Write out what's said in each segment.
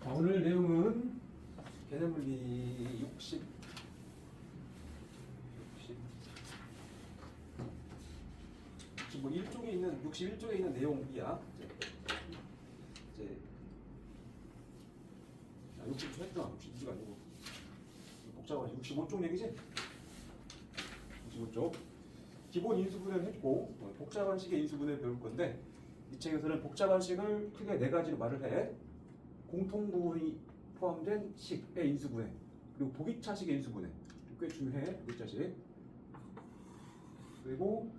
자, 오늘 내용은 계산물리 60 지금 뭐 1쪽에 있는 61쪽에 있는 내용이야. 이제 60쪽 했잖아. 62가 아니고 복잡하지. 65쪽 얘기지? 65쪽 기본 인수분해를 했고 복잡한 식의 인수분해를 배울 건데 이 책에서는 복잡한 식을 크게 네 가지로 말을 해. 공통부분이 포함된 식의 인수분해 그리고 보기차식의 인수분해 꽤 중요해. 보기차식 그리고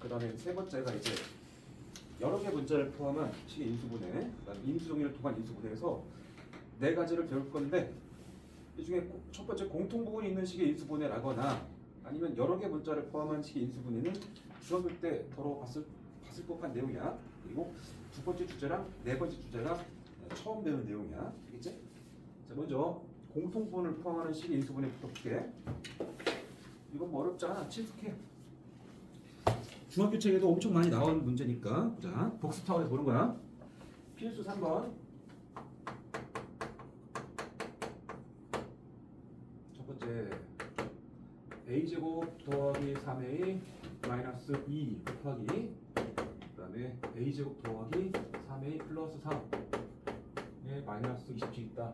그 다음에 세 번째가 이제 여러 개 문자를 포함한 식의 인수분해 그다음에 인수정리를 통한 인수분해에서 네 가지를 배울 건데 이 중에 첫 번째 공통부분이 있는 식의 인수분해라거나 아니면 여러 개 문자를 포함한 식의 인수분해는 중학교 때 다뤄봤을 법한 내용이야. 그리고 두 번째 주제랑 네 번째 주제가 처음 배우는 내용이야. 알겠지? 자, 먼저 공통부분을 포함하는 식의 인수분해부터 볼게. 이건 뭐 어렵잖아. 친숙해. 중학교 책에도 엄청 많이 나온 문제니까. 자, 복습 차원에서 보는 거야. 필수 3번. 첫 번째 a제곱 더하기 3a 마이너스 2 곱하기 그 다음에 a제곱 더하기 3a 플러스 3에 마이너스 27 있다.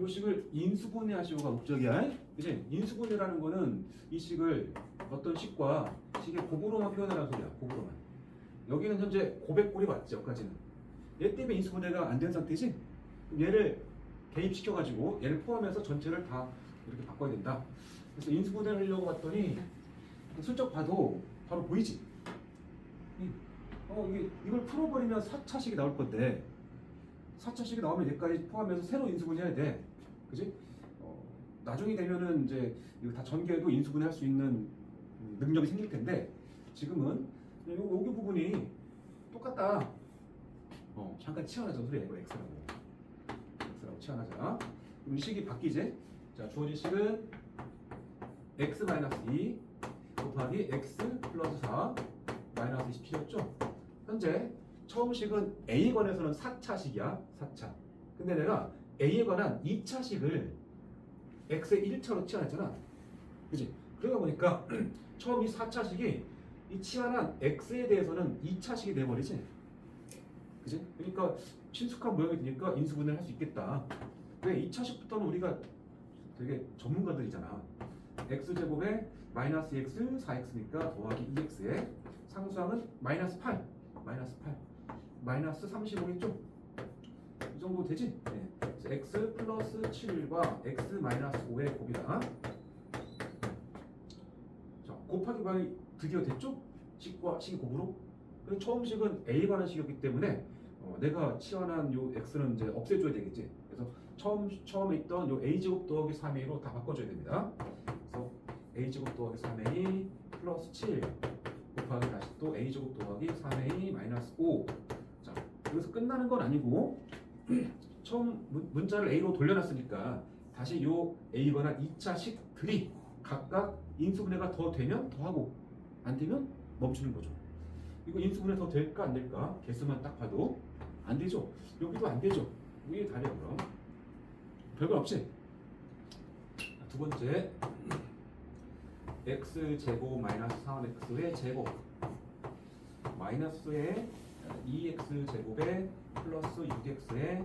이 식을 인수분해 하시고가 목적이야. 그치? 인수분해라는 거는 이 식을 어떤 식과 식의 곱으로만 표현하라는 소리야. 곱으로만. 여기는 현재 고백골이 맞지? 여기까지는. 얘 때문에 인수분해가 안 된 상태지? 그럼 얘를 대입시켜가지고 얘를 포함해서 전체를 다 이렇게 바꿔야 된다. 그래서 인수분해를 하려고 봤더니 슬쩍 봐도 바로 보이지? 이걸 풀어버리면 4차식이 나올 건데 4차식이 나오면 얘까지 포함해서 새로 인수분해해야 돼. 그지? 나중에 되면은 이제 이거 다 전개해도 인수분해 할 수 있는 능력이 생길 텐데 지금은 여기 부분이 똑같다. 잠깐 치환하자 소리야. 이거 x라고 치환하자. 그럼 식이 바뀌지? 자, 주어진 식은 x-2 곱하기 x 플러스 4 마이너스 27이었죠? 현재 처음 식은 A에 관해서는 4차식이야. 4차. 근데 내가 A에 관한 2차식을 X의 1차로 치환했잖아. 그치? 그러다 보니까 처음 이 4차식이 이 치환한 X에 대해서는 2차식이 돼버리지. 그치? 그러니까 친숙한 모양이 되니까 인수분해를 할 수 있겠다. 왜? 2차식부터는 우리가 되게 전문가들이잖아. X제곱에 마이너스 x 4x니까 더하기 2x에 상수항은 마이너스 8 마이너스 35겠죠? 이 정도 되지? 네. 그래서 x 플러스 7과 x 마이너스 5의 곱이다. 자, 곱하기 방이 드디어 됐죠? 식과 식이 곱으로. 그리고 처음 식은 A에 관한 식이었기 때문에 내가 치환한 요 x는 이제 없애줘야 되겠지. 그래서 처음에 있던 요 a제곱 더하기 3a로 다 바꿔줘야 됩니다. 그래서 a제곱 더하기 3a 플러스 7 곱하기 다시 또 a제곱 더하기 3a 마이너스 5. 자, 여기서 끝나는 건 아니고 처음 문자를 a로 돌려놨으니까 다시 요 a거나 2차식들이 각각 인수분해가 더 되면 더하고 안 되면 멈추는 거죠. 이거 인수분해 더 될까 안 될까? 개수만 딱 봐도 안 되죠. 여기도 안 되죠. 이게 다르요 그럼. 별건 없지? 두 번째 x제곱 마이너스 3x의 제곱 마이너스의 2x제곱에 플러스 6x에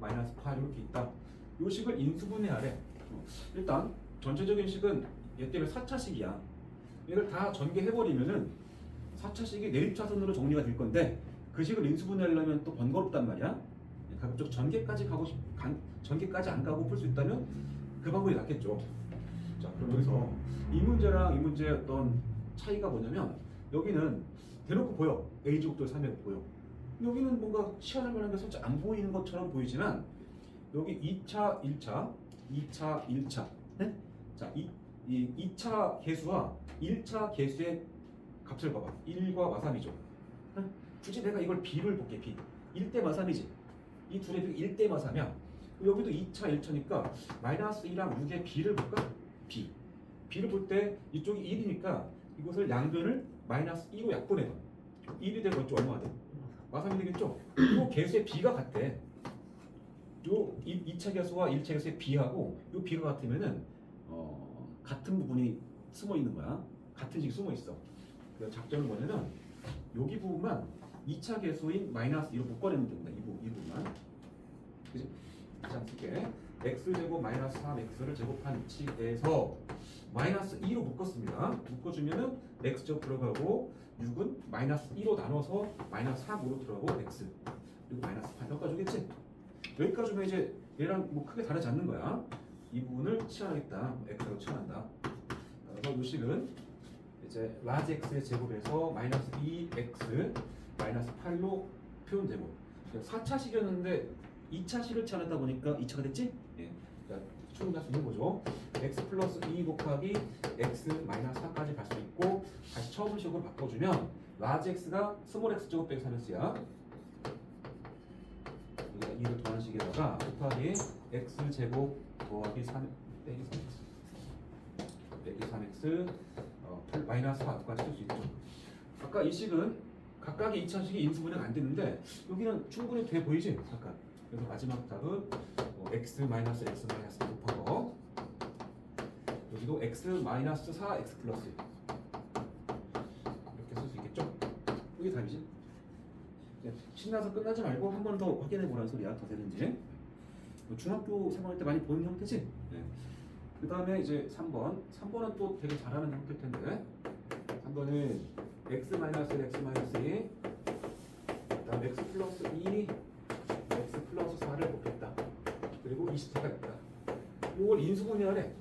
마이너스 8 이렇게 있다. 이 식을 인수분해하래. 일단 전체적인 식은 얘 때문에 4차식이야. 이걸 다 전개해버리면은 4차식이 내립차선으로 정리가 될 건데 그 식을 인수분해하려면 또 번거롭단 말이야. 가급적 전개까지 안 가고 풀 수 있다면 그 방법이 낫겠죠. 자, 그럼 여기서 이 문제랑 이 문제의 어떤 차이가 뭐냐면 여기는 대놓고 보여. a제곱 더하기 3이 보여. 여기는 뭔가 치환할 만한 게 살짝 안 보이는 것처럼 보이지만 여기 2차, 1차, 2차, 1차. 네? 자, 이 2차 계수와 1차 계수의 값을 봐봐. 1과 마삼이죠. 굳이 내가 이걸 b를 볼게. b. 1대 마삼이지. 이 둘의 비가 1대 마삼이야. 여기도 2차, 1차니까 마이너스 2랑 6의 b를 볼까? b. b를 볼 때 이쪽이 1이니까 이것을 양변을 마이너스 2로 약분해봐. 1이 되고 좀 얼마가 돼? 마삼이 되겠죠? 그리고 개수의 b가 같대. 요 2차 계수와 1차 계수의 비하고 요 비가 같으면은 같은 부분이 숨어 있는 거야. 같은 식이 숨어 있어. 그래서 작전은 뭐냐면 여기 부분만 2차 계수인 마이너스 2로 묶어내면 됩니다. 이 부분만. 그지? 다시 한번 쓸게. x제곱 마이너스 3x를 제곱한 위치에서 마이너스 2로 묶었습니다. 묶어주면은 x제곱 들어가고 6은 마이너스 2로 나눠서 마이너스 4으로 들어가고 x 그리고 마이너스 8 여기까지 오겠지? 여기까지 오면 이제 얘랑 뭐 크게 다르지 않는 거야. 이 부분을 치환하겠다. x로 치환한다. 그래서 이 식은 이제 라지 x의 제곱에서 마이너스 2x 마이너스 8로 표현되고 4차식이었는데 2차식을 치환하다 보니까 2차가 됐지? 예. 그러니까 충분할 수 있는 거죠. x 플러스 2 곱하기 x 마이너스 4까지 갈 수 있고 다시 처음 식으로 바꿔주면 라지 x가 스몰 x 제곱 빼기 3x야. 여기다 2를 더하는 식에다가 곱하기 x 제곱 더하기 3 빼기 3x 빼기 3x 8 마이너스 4까지 쓸 수 있죠. 아까 이 식은 각각의 2차식이 인수분해가 안 되는데 여기는 충분히 돼 보이지? 잠깐. 그래서 마지막 답은 x 마이너스 x 마이너스 곱한 거. 여기도 x 마이너스 4x 플러스 이렇게 쓸 수 있겠죠? 이게 답이지. 신나서 끝나지 말고 한 번 더 확인해 보라는 소리야. 더 되는지. 중학교 생활할 때 많이 보는 형태지. 네. 그 다음에 이제 3번. 3번은 또 되게 잘하는 형태일 텐데. 3번은 x 마이너스 1, x 마이너스 2, 그다음 x 플러스 2, x 플러스 4를 곱했다. 그리고 20차가 있다. 이걸 인수분해하래.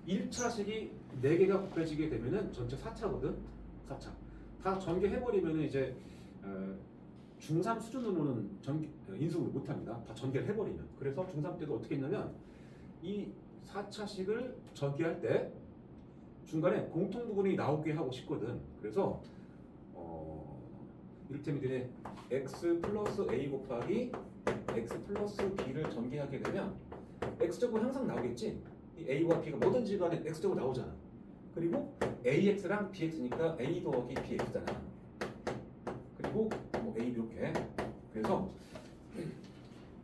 1차식이 4개가 곱해지게 되면은 전체 4차거든. 4차. 다 전개해버리면은 이제 중3 수준으로는 인수분해 못합니다. 다 전개를 해버리면. 그래서 중3 때도 어떻게 했냐면 이 4차식을 전개할 때 중간에 공통 부분이 나오게 하고 싶거든. 그래서 이를테면 이제 x 플러스 a 곱하기 x 플러스 b를 전개하게 되면 x제곱은 항상 나오겠지. 이 a와 b가 뭐든지 간에 x제곱 나오잖아. 그리고 ax랑 bx니까 a 더하기 bx잖아. 그리고 뭐 a 이렇게. 그래서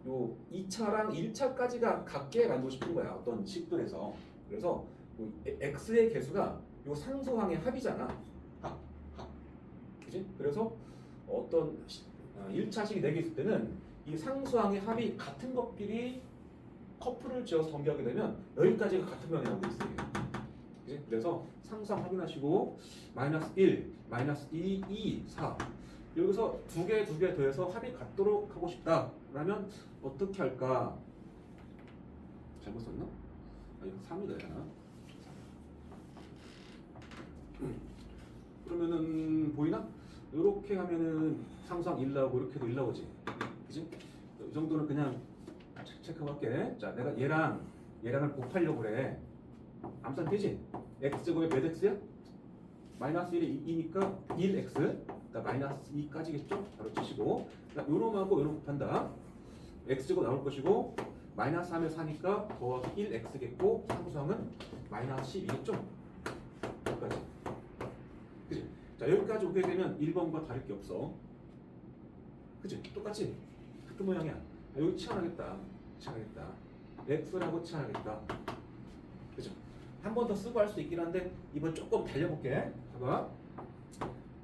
요 2차랑 1차까지가 같게 만들고 싶은 거야. 어떤 식들에서. 그래서 x의 개수가 요 상수항의 합이잖아. 그지? 그래서 어떤 1차식이 4개 있을 때는 이 상수항의 합이 같은 것끼리 커플을 지어서 전개하게 되면 여기까지가 같은 면이 나오고 있어요. 그지? 그래서 상수항 확인하시고 마이너스 1, 마이너스 2, 2, 4 여기서 두 개 더해서 합이 같도록 하고 싶다 라면 어떻게 할까? 잘못 썼나? 이거 3이 돼야 되나? 그러면은 보이나? 이렇게 하면은 상수항 1 나오고 이렇게도 1 나오지. 그지? 이 정도는 그냥 체크할게. 자, 내가 얘랑을 곱하려고 그래. 암산 되지? x제곱에 몇 x야? 마이너스 1이 2니까 1x. 그러니까 마이너스 2까지겠죠? 바로 치시고. 요놈하고 요놈 곱한다. x제곱 나올 것이고 마이너스 3에 4니까 더하기 1x겠고 상수항은 마이너스 10이겠죠? 여기까지. 그치? 자, 여기까지 오게 되면 1번과 다를 게 없어. 그치? 똑같지? 같은 모양이야. 여기 치환하겠다. x라고 치환하겠다. 그죠? 한 번 더 쓰고 할 수 있긴 한데 이번 조금 달려볼게. 봐봐.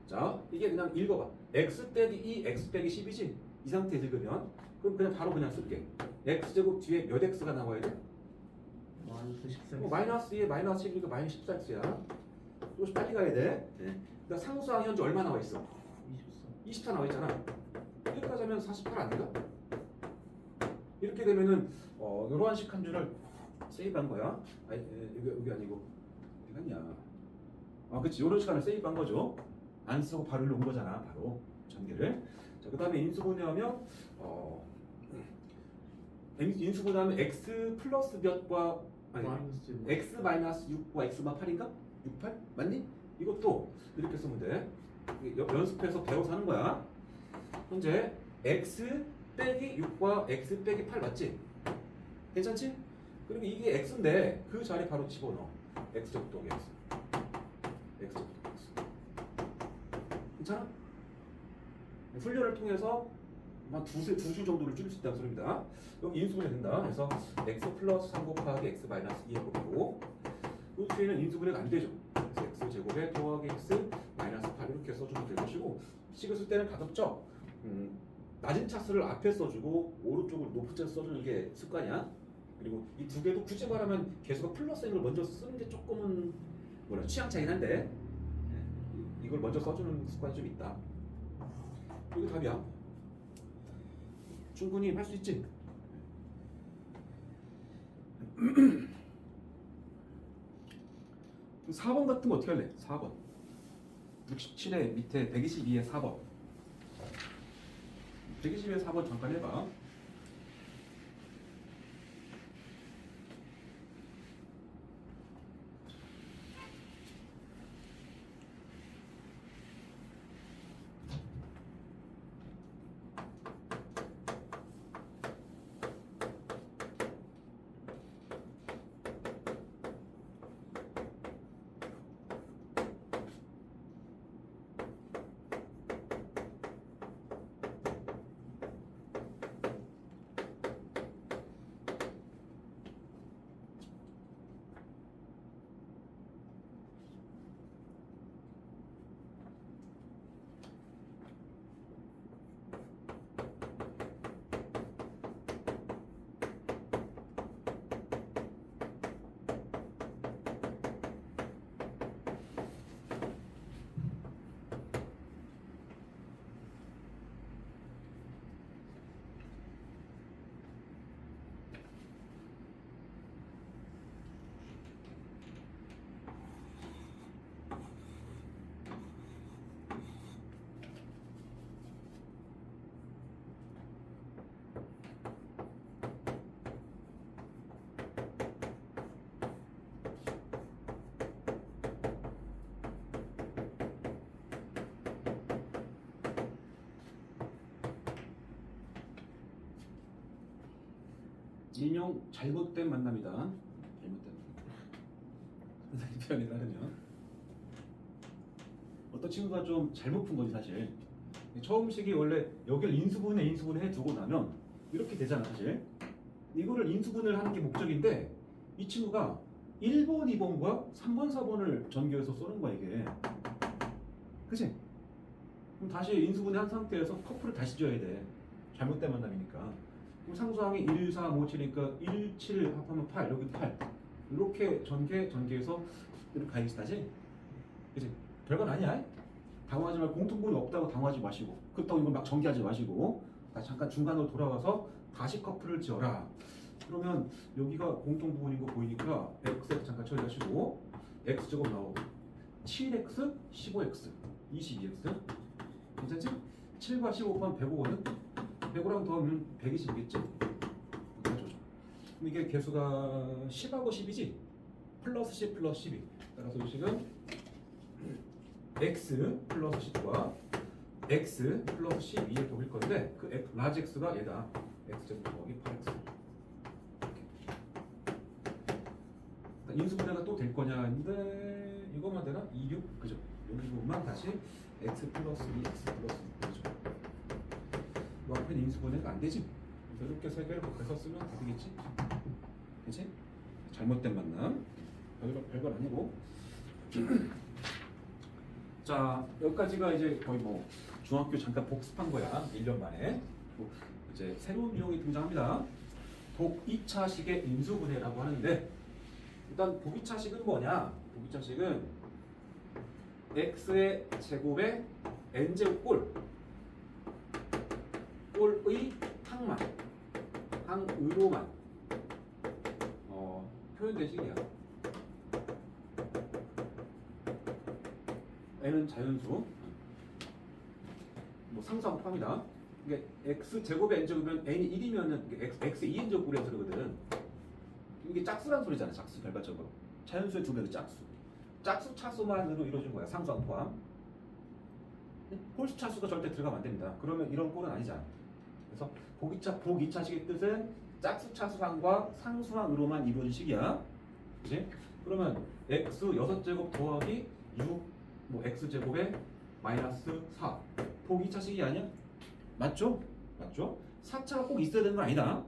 자, 이게 그냥 읽어봐. x 빼기 2, x 빼기 10이지? 이 상태에서 읽으면 그럼 그냥 바로 그냥 쓸게. x제곱 뒤에 몇 x가 나와야 돼? 마이너스 14. 마이너스 2에 마이너스 10이니까 마이너스 14x야. 이거 빨리 가야 돼. 네. 그러니까 상수항이 현재 얼마 나와 있어? 24 나와 있잖아. 여기까지 하면 48 아닌가? 이렇게 되면은 이러한 식 한 줄을 세이브한 거야. 아니, 여기 아니고 어디 갔냐? 그치. 이런 시간을 세이브한 거죠. 안 쓰고 바로 일로 온 거잖아. 바로 전개를. 자, 그다음에 인수분해하면 인수분해하면 x 플러스 몇과 x 마이너스 6과 x만 8인가? 6, 8? 맞니? 이것도 이렇게 쓰면 돼. 연습해서 배워서 하는 거야. 현재 x 빼기 6과 x 빼기 8 맞지? 괜찮지? 그리고 이게 x인데 그 자리에 바로 집어넣어. x제곱 더하기 x. x제곱 더하기 x. 괜찮아? 훈련을 통해서 한 두 줄 정도를 줄일 수 있다는 소리입니다. 여기 인수분해 된다. 그래서 x 플러스 3 곱하기 x 마이너스 2의 곱이고 이 뒤에는 인수분해가 안 되죠. 그래서 x 제곱에 더하기 x 마이너스 8 이렇게 써주면 될 것이고 식을 쓸 때는 가급적 낮은 차수를 앞에 써주고 오른쪽으로 높은 차수 써주는 게 습관이야. 그리고 이 두 개도 굳이 말하면 개수가 플러스인 걸 먼저 쓰는 게 조금은 취향 차이긴 한데 이걸 먼저 써주는 습관이 좀 있다. 이게 답이야. 충분히 할 수 있지. 4번 같은 거 어떻게 할래? 4번 67의 밑에 122의 4번 122의 4번 잠깐 해봐. 인용 잘못된 만남이다. 잘못된 선생님 표현에 따르면 어떤 친구가 좀 잘못 푼 거지 사실. 처음 식이 원래 여기를 인수분해 해두고 나면 이렇게 되잖아 사실. 이거를 인수분해를 하는 게 목적인데 이 친구가 1번, 2번과 3번, 4번을 전교해서 쏘는 거야 이게. 그치? 그럼 다시 인수분해 한 상태에서 커플을 다시 줘야 돼. 잘못된 만남이니까. 그럼 상수항이 1, 4, 5, 7이니까 1, 7 합하면 8, 여기 8 이렇게 전개해서 이렇게 가야겠다지? 그치? 별건 아니야. 당황하지 말고 공통분이 없다고 당황하지 마시고 그렇다고 이걸 막 전개하지 마시고 다시 잠깐 중간으로 돌아와서 다시 커플을 지어라. 그러면 여기가 공통부분인 거 보이니까 x에서 잠깐 처리하시고 x제곱 나오고 7x, 15x, 22x 괜찮지? 7과 15 곱하면 105거든? 105랑 더하면 120이겠지? 그럼 이게 개수가 10하고 10이지? 플러스 10 플러스 12 따라서 이 식은 x 플러스 10과 x 플러스 12의 곱일 건데 그 라지 x가 얘다. x제곱 더하기 8x 인수분해가 또 될 거냐 했는데 이것만 되나? 2, 6 그죠? 여기 부분만 다시 x 플러스 2 x 플러스 6 그죠? 이 앞에는 인수분해가 안 되지? 그래서 이렇게 세 개를 곱해서 쓰면 다 되겠지? 그치? 잘못된 만남 별건 아니고 자 여기까지가 이제 거의 뭐 중학교 잠깐 복습한 거야 1년 만에 이제 새로운 유형이 등장합니다. 독2차식의 인수분해라고 하는데 일단 독2차식은 뭐냐? 독2차식은 x의 제곱에 n제곱 꼴의 항으로만 표현된 식이야. n은 자연수 뭐 상수항 포함이다. 이게 x 제곱에 n 제곱이면 n이 1이면은 x 2n 제곱 꼴이라서 그러거든. 이게 짝수란 소리잖아. 짝수 결과적으로 자연수의 두 배로 짝수 차수만으로 이루어진 거야. 상수항 포함. 홀수 차수가 절대 들어가면 안 됩니다. 그러면 이런 꼴은 아니잖아. 그래서 복이차식의 뜻은 짝수 차수항과 상수항으로만 이루어진 식이야. 그치? 그러면 x 6제곱 더하기 6 뭐 x제곱에 마이너스 4 복이차식이 아니야? 맞죠? 맞죠? 4차가 꼭 있어야 되는 건 아니다.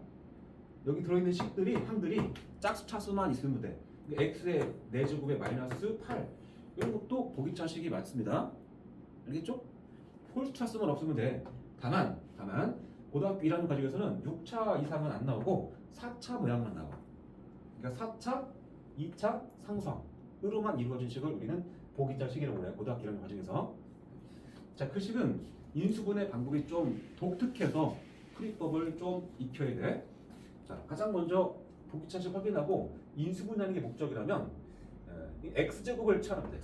여기 들어있는 식들이 항들이 짝수 차수만 있으면 돼. x의 4제곱에 마이너스 8 이런 것도 보기차식이 맞습니다. 알겠죠? 홀수 차수만 없으면 돼. 다만 고등학교 1학년 가지고서는 6차 이상은 안 나오고 4차 모양만 나와. 그러니까 4차, 2차 상수항으로만 이루어진 식을 우리는 보기차식이라고 그래요. 고등학교 1학년 과정에서. 자, 그 식은 인수분해 방법이 좀 독특해서 풀이법을 좀 익혀야 돼. 자, 가장 먼저 보기차식 확인하고 인수분해하는 게 목적이라면 x제곱을 치환하면 돼.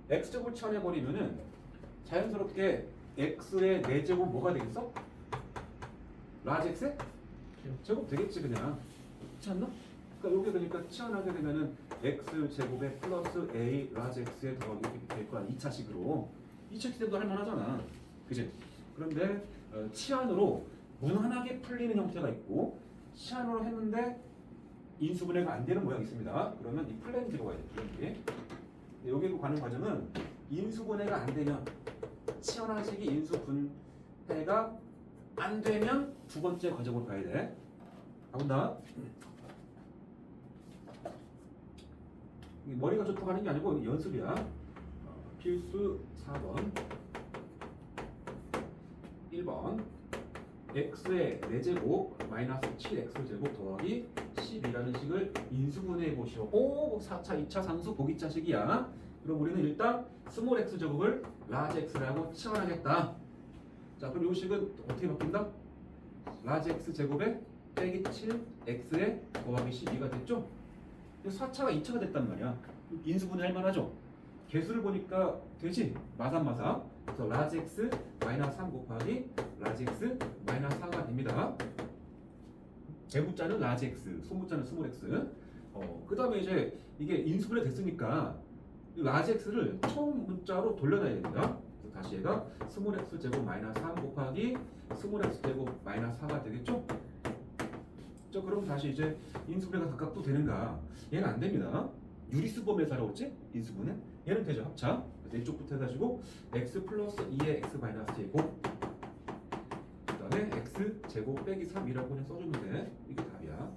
x제곱을 치환해버리면은 자연스럽게 x의 4제곱 뭐가 되겠어? 라지 x의 제곱 되겠지 그냥. 그렇지 않나? 그러니까 여기 그러니까 치환하게 되면은 x제곱에 플러스 a 라지 x에 더하기 이렇게 될 거야. 2차식으로. 2차식 때도 할만하잖아. 그치? 그런데 치환으로 무난하게 풀리는 형태가 있고 치환으로 했는데 인수분해가 안 되는 모양이 있습니다. 그러면 이 플랜 들어가야 돼. 플랜이. 여기로 가는 과정은 인수분해가 안 되면 치환하식이 인수분해가 안 되면 두 번째 과정으로 가야 돼. 가본다. 머리가 좋다고 하는 게 아니고 연습이야. 필수 4번 1번 x의 4제곱 마이너스 7x제곱 더하기 12라는 식을 인수분해해 보시오. 오, 4차, 2차 상수 보기차식이야. 그럼 우리는 일단 스몰 x제곱을 라지 x라고 치환하겠다. 자, 그럼 이 식은 어떻게 바뀐다? 라지 x제곱에 빼기 7x에 더하기 12가 됐죠? 4차가 2차가 됐단 말이야. 인수분해 할 만하죠? 개수를 보니까 되지? 마삼마사. 그래서 라지 x 마이너스 3 곱하기 라지 x 마이너스 4가 됩니다. 대문자는 라지 x, 소문자는 스몰 x. 그 다음에 이제 이게 인수분해 됐으니까 라지 x를 처음 문자로 돌려놔야 됩니다. 그래서 다시 얘가 스몰 x 제곱 마이너스 3 곱하기 스몰 x 제곱 마이너스 4가 되겠죠? 자, 그럼 다시 이제 인수분해가 각각 또 되는가? 얘는 안 됩니다. 유리수범에서 알아봤지? 인수분해? 얘는 되죠, 합차. 그래서 이쪽부터 해가지고 x 플러스 2의 x 마이너스 제곱 그 다음에 x 제곱 빼기 3이라고 그냥 써주면 돼. 이게 답이야.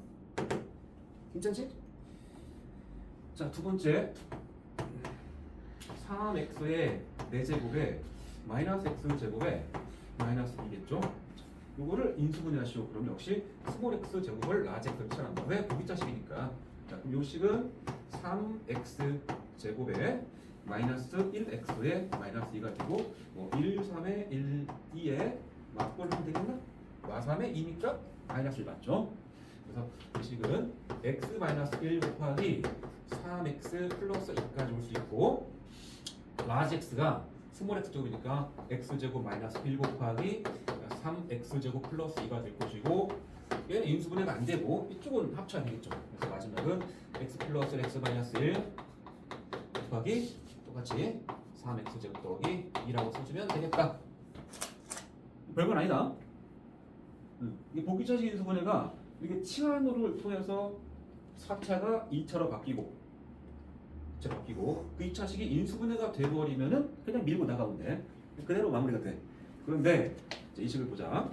괜찮지? 자, 두 번째 3x의 4제곱에 마이너스 x 제곱에 마이너스 2겠죠? 요거를 인수분해 하시오. 그럼 역시 스몰 x 제곱을 라지 x로 치환한다. 왜? 보기자식이니까. 자, 그럼 요 식은 3x 제곱에 마이너스 1x에 마이너스 2가 되고 1, 3에 1, 2에 맞고를 하면 되겠나? 마3에 2니까 마이너스 1 맞죠? 그래서 이 식은 x 마이너스 1 곱하기 3x 플러스 2까지 올 수 있고 라지 x가 스몰 x 제곱이니까 x 제곱 마이너스 1 곱하기 3x 제곱 플러스 2가 될 것이고 얘는 인수분해가 안 되고 이쪽은 합쳐야 되겠죠. 그래서 마지막은 x 플러스 x 마이너스 1 곱하기 똑같이 3x 제곱 더하기 2라고 써주면 되겠다. 별건 아니다. 이게 보기차식 인수분해가 이게 치환으로 통해서 4차가 2차로 바뀌고 그 2차식이 인수분해가 돼버리면은 그냥 밀고 나가면 돼. 그대로 마무리가 돼. 그런데 이 식을 보자.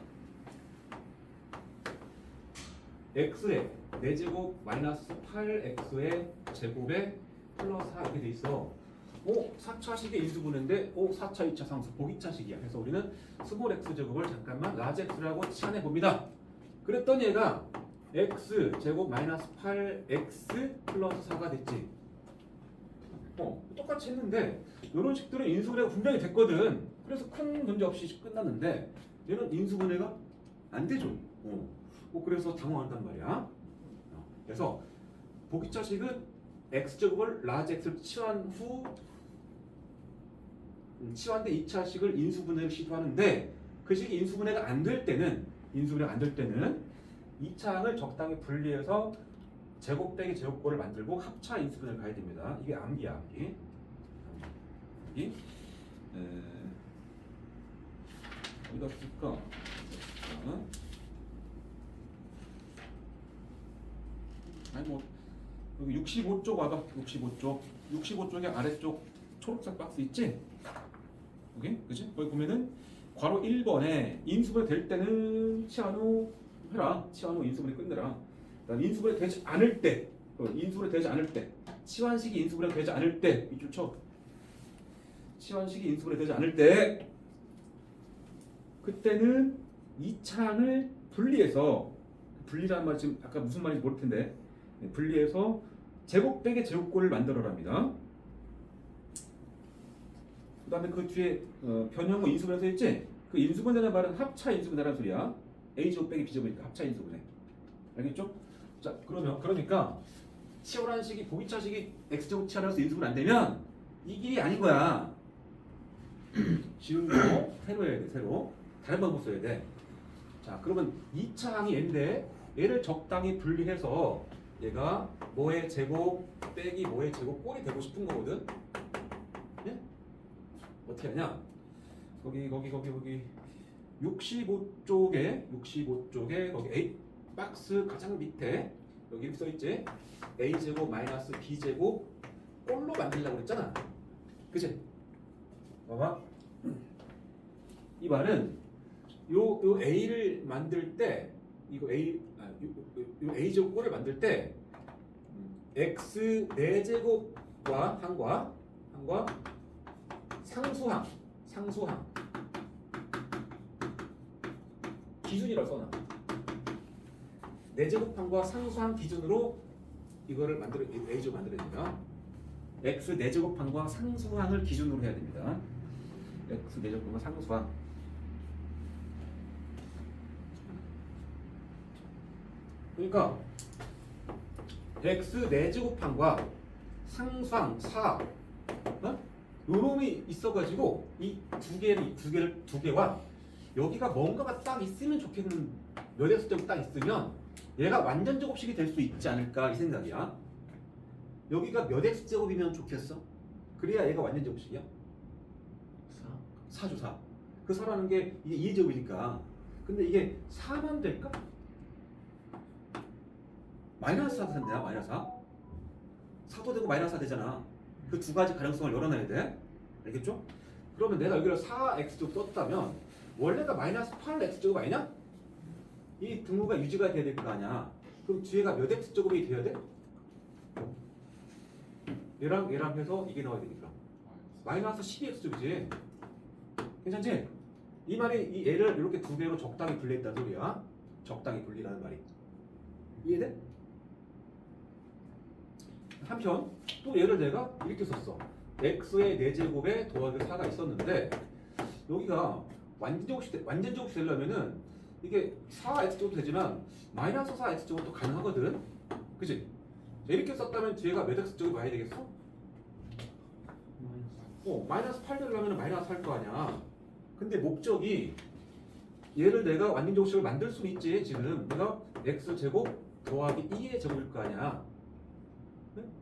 x의 4제곱 마이너스 8x의 제곱에 플러스 4 이렇게 돼 있어. 4차식의 인수분해인데 4차, 2차 상수 보기차식이야. 그래서 우리는 스몰 x 제곱을 잠깐만 라지 x라고 치환해 봅니다. 그랬더니 얘가 x 제곱 마이너스 8x 플러스 4가 됐지. 똑같이 했는데 이런 식들은 인수분해가 분명히 됐거든. 그래서 큰 문제 없이 끝났는데 얘는 인수분해가 안 되죠. 그래서 당황한단 말이야. 그래서 보기차식은 x제곱을 라지 x를 치환 후 치환대 2차식을 인수분해를 시도하는데 그 식이 인수분해가 안 될 때는 2차항을 적당히 분리해서 제곱 빼기 제곱꼴을 만들고 합차 인수분해를 가야 됩니다. 이게 암기야, 암기. 어디다 쓸까? 아니 뭐 여기 65쪽 와봐. 65쪽에 아래쪽 초록색 박스 있지? 여기, 그치? 거기 보면은 괄호 1번에 인수분해 될 때는 치환후 해라. 치환후 인수분해 끝내라. 그다음 인수분해 되지 않을 때, 인수분해 되지 않을 때, 치환식이 인수분해 되지 않을 때, 이쪽 쳐. 치환식이 인수분해 되지 않을 때, 그때는 이 차항을 분리해서, 분리라는 말 지금 아까 무슨 말인지 모를 텐데, 분리해서 제곱 빼기 제곱꼴을 만들어랍니다. 그다음에 그 뒤에 변형과 인수분해서 있지? 그 인수분해라는 말은 합차 인수분해라는 소리야. A제곱 빼기 B제곱이니까 합차 인수분해. 알겠죠? 자, 그러니까 치환한 식이 보기차식이 X제곱 치환해서 인수분해 안 되면 이 길이 아닌 거야. 지운 거 새로 해야 돼. 새로. 다른 방법 써야 돼. 자, 그러면 2차 항이 N인데 얘를 적당히 분리해서 얘가 뭐의 제곱 빼기 뭐의 제곱 꼴이 되고 싶은 거거든. 예? 어떻게 하냐? 거기 65쪽에 거기 A 박스 가장 밑에 여기 이렇게 써 있지? A 제곱 마이너스 B 제곱 꼴로 만들려고 그랬잖아. 그치? 봐봐. 이 말은 요 A를 만들 때 이거 요 A 제곱 꼴을 만들 때 X 4제곱과 항과 상수항 기준이라고 써놔. 4제곱항과 상수항 기준으로 이거를 A제곱 만들어야 됩니다. X 4제곱항과 상수항을 기준으로 해야 됩니다. X 4제곱항과 상수항. 그러니까 X 4제곱항과 상수항 4 요놈이 있어가지고 이 두 개와 여기가 뭔가가 딱 있으면 좋겠는 몇 X제곱 딱 있으면 얘가 완전 제곱식이 될 수 있지 않을까 이 생각이야. 여기가 몇 X제곱이면 좋겠어? 그래야 얘가 완전 제곱식이야. 4죠 4. 그 4라는 게 이게 2제곱이니까. 근데 이게 4만 될까? 마이너스 4도 된다. 마이너스 4. 4도 되고 마이너스 4 되잖아. 그 두 가지 가능성을 열어놔야 돼. 알겠죠? 그러면 내가 여기를 4x제곱 썼다면 원래가 마이너스 8x제곱 아니냐? 이 등호가 유지가 돼야 될 거 아니야. 그럼 뒤에가 몇 x제곱이 돼야 돼? 얘랑 해서 이게 나와야 되니까 마이너스 12x제곱이지. 괜찮지? 이 말이 이 얘를 이렇게 두 개로 적당히 분리했다는 소리야. 적당히 분리라는 말이. 이해돼? 한편 또 얘를 내가 이렇게 썼어. x의 4제곱에 더하기 4가 있었는데 여기가 완전 제곱이 되려면은 이게 4x제곱도 되지만 마이너스 4x제곱도 가능하거든. 그치? 이렇게 썼다면 뒤에가 몇 x제곱이 와야 되겠어? 마이너스 8 되려면 마이너스 할 거 아니야. 근데 목적이 얘를 내가 완전 제곱식을 만들 수는 있지. 지금 내가 x제곱 더하기 2의 제곱일 거 아니야.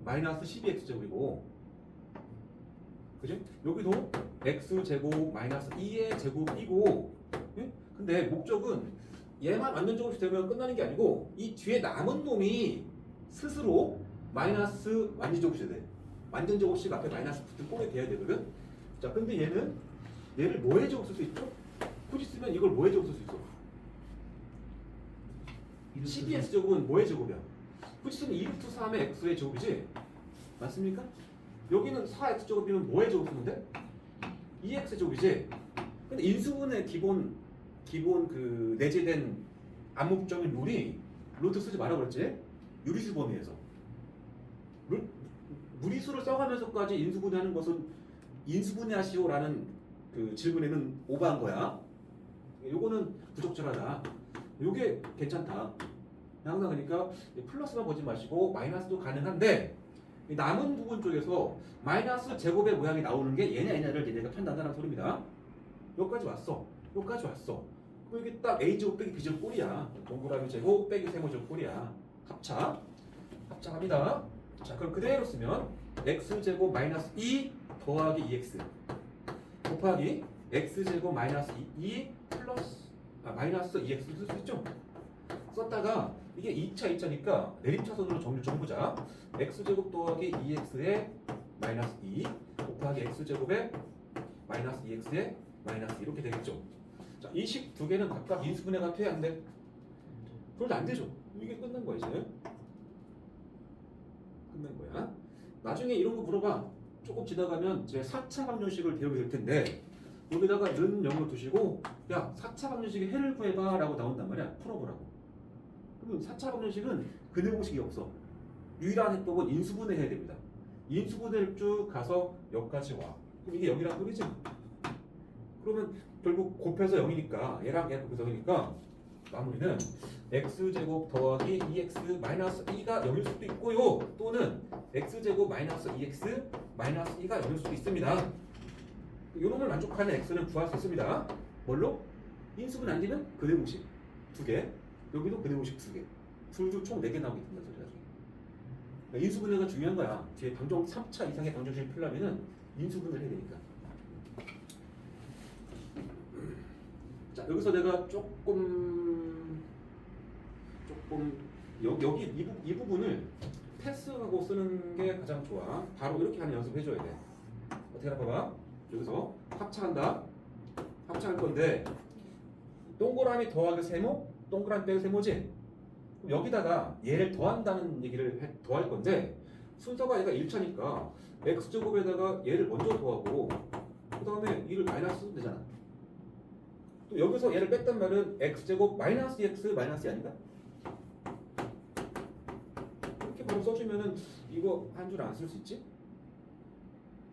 마이너스 12x제곱이고, 그지? 여기도 x제곱 마이너스 2의 제곱이고, 근데 목적은 얘만 완전 제곱이 되면 끝나는 게 아니고 이 뒤에 남은 놈이 스스로 마이너스 완전 제곱이 돼. 완전 제곱식 앞에 마이너스 붙은 꼴이 돼야 되거든. 자, 근데 얘를 뭐에 제곱 쓸 수 있죠? 굳이 쓰면 이걸 뭐에 제곱 쓸 수 있어? 12x제곱은 뭐의 제곱이야? 굳이 쓰면 2루트 3의 x의 제곱이지? 맞습니까? 여기는 4x제곱이면 뭐의 제곱 쓰는데? 2x의 제곱이지? 근데 인수분의 기본 그 내재된 암묵적인 룰이 루트 쓰지 말아 그랬지? 유리수 범위에서 무리수를 써가면서까지 인수분해하는 것은 인수분해하시오라는 그 질문에는 오버한 거야. 요거는 부적절하다. 요게 괜찮다. 항상 그러니까 플러스만 보지 마시고 마이너스도 가능한데 남은 부분 쪽에서 마이너스 제곱의 모양이 나오는 게 얘냐 얘냐를 얘네가 판단하는 소리입니다. 여기까지 왔어. 그럼 이게 딱 A제곱 빼기 B제곱 꼴이야. 동그라미 제곱 빼기 세모제곱 꼴이야. 합작합니다. 자, 그럼 그대로 쓰면 x제곱 마이너스 2 더하기 2x 곱하기 x제곱 마이너스 2 플러스 마이너스 2x 쓸 수 있죠? 썼다가 이게 2차니까 내림차선으로 정리 좀 보자. x제곱 더하기 2x의 마이너스 2 곱하기 x제곱의 마이너스 2x의 마이너스 2 이렇게 되겠죠? 자, 이 식 두 개는 각각 인수분해가 돼야 안 돼? 그래도 안 되죠. 이게 끝난 거야 이제. 끝난 거야. 나중에 이런 거 물어봐. 조금 지나가면 이제 4차 방정식을 배우게 될 텐데 여기다가 는 0을 두시고 야 4차 방정식의 해를 구해봐 라고 나온단 말이야. 풀어보라고. 그러면 4차 방정식은 근해 공식이 없어. 유일한 해법은 인수분해 해야 됩니다. 인수분해를 쭉 가서 여기까지 와. 그럼 이게 0이란 소리지. 그러면 결국 곱해서 0이니까 얘랑 얘 곱해서 0이니까 마무리는 x제곱 더하기 2x 마이너스 2가 0일 수도 있고요. 또는 x제곱 마이너스 2x 마이너스 2가 0일 수도 있습니다. 요놈을 만족하는 x는 구할 수 있습니다. 뭘로? 인수분 안 되면 근해 공식 2개, 여기도 근해 공식 2개. 둘도 총 4개 나오게 된다 소리 나중에. 그러니까 인수분해가 중요한 거야. 뒤에 방정 3차 이상의 방정식을 풀려면은 인수분해를 해야 되니까. 자, 여기서 내가 조금 여기 이 부분을 패스하고 쓰는 게 가장 좋아. 바로 이렇게 하는 연습 해줘야 돼. 어떻게 하나 봐봐. 여기서 합차한다. 합차할 건데 동그라미 더하기 세모, 동그라미 빼기 세모지. 그럼 여기다가 얘를 더한다는 얘기를 더할 건데 순서가 얘가 1차니까 x제곱에다가 얘를 먼저 더하고 그 다음에 2를 마이너스 쓰면 되잖아. 또 여기서 얘를 뺐단 말은 x제곱 마이너스 2x 마이너스 2 아닌가? 이렇게 바로 써주면은 이거 한 줄 안 쓸 수 있지?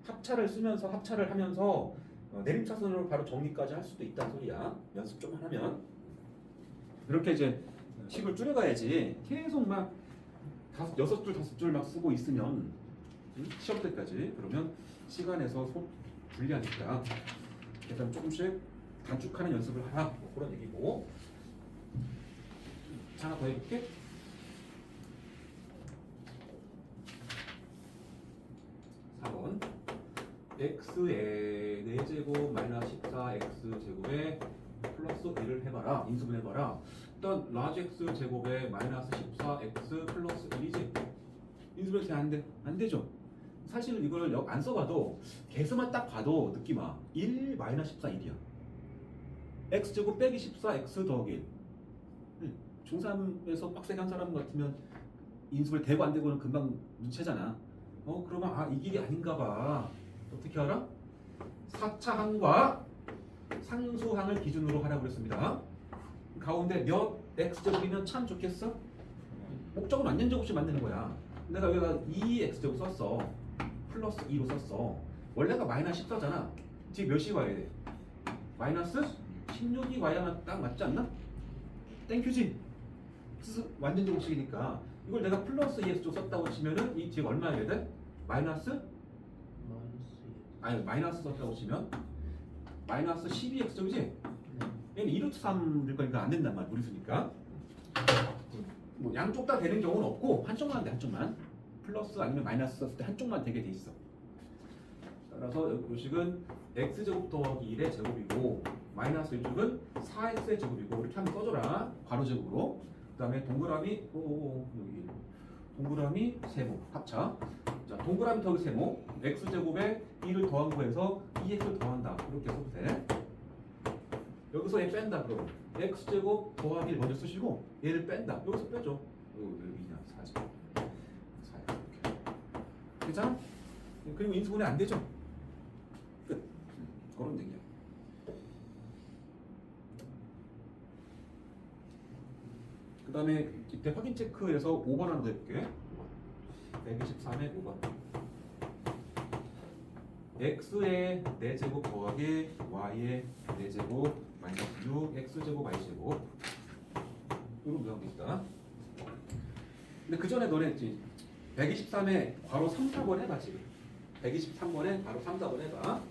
합차를 쓰면서 합차를 하면서 내림차순으로 바로 정리까지 할 수도 있다는 소리야. 연습 좀만 하면 이렇게 이제 식을 줄여가야지 계속 막 6줄 5줄 막 쓰고 있으면 시험 때까지 그러면 시간에서 손 불리하니까 일단 조금씩 단축하는 연습을 하라 뭐 그런 얘기고. 하나 더 해볼게. x의 4제곱 마이너스 14x제곱에 플러스 1을 해봐라. 인수분 해봐라. 일단 라지 x제곱에 마이너스 14x 플러스 1이지. 인수분해서 안 돼. 안 되죠. 사실 이걸 안 써봐도 개수만 딱 봐도 느낌 와. 1 마이너스 14 1이야. x제곱 빼기 14x 더하기 1. 중3에서 빡세게 한 사람 같으면 인수분해 되고 안 되고는 금방 눈치채잖아. 그러면 이 길이 아닌가 봐. 어떻게 알아? 4차 항과 상수항을 기준으로 하라고 그랬습니다. 가운데 몇 x제곱이면 참 좋겠어? 목적은 완전 제곱씩 만드는 거야. 내가 여기다 2x제곱 썼어. 플러스 2로 썼어. 원래가 마이너스 14잖아. 뒤에 몇이 와야 돼? 마이너스 16이 와야만 딱 맞지 않나? 땡큐지? 완전 제곱식이니까 이걸 내가 플러스 2x제곱 썼다고 치면은 이 뒤에 얼마여야 돼? 마이너스 썼다고 치면 마이너스 12x제곱이지? 얘는 2루트 3일 거니까 안 된단 말이야. 무리수니까. 뭐 양쪽 다 되는 경우는 없고 한쪽만 돼. 한쪽만. 플러스 아니면 마이너스 썼을 때 한쪽만 되게 돼 있어. 따라서 요식은 x제곱 더하기 1의 제곱이고 마이너스 이쪽은 4x의 제곱이고 이렇게 한번 써줘라. 괄호제곱으로. 그 다음에 동그라미 여기 동그라미 세모 합차. 자, 동그라미 더하기 세모 x제곱에 2를 더한 거에서 2x를 더한다. 이렇게 써도 돼. 여기서 얘 뺀다. 그러면 x제곱 더하기 1 먼저 쓰시고 얘를 뺀다. 여기서 빼죠. 여기냐 4제곱 4 이렇게. 괜찮아? 그리고 인수분해 안 되죠? 끝. 그런 얘기야. 그 다음에 이때 확인 체크에서 5번 하나 더 해볼게. 123의 5번. x의 4제곱 더하기 y의 4제곱 마이너스 6 x제곱 y제곱 이런 모양이 있다. 근데 그 전에 너네 했지. 123에 괄호 3, 4번 해봐 지금. 123번에 괄호 3, 4번 해봐.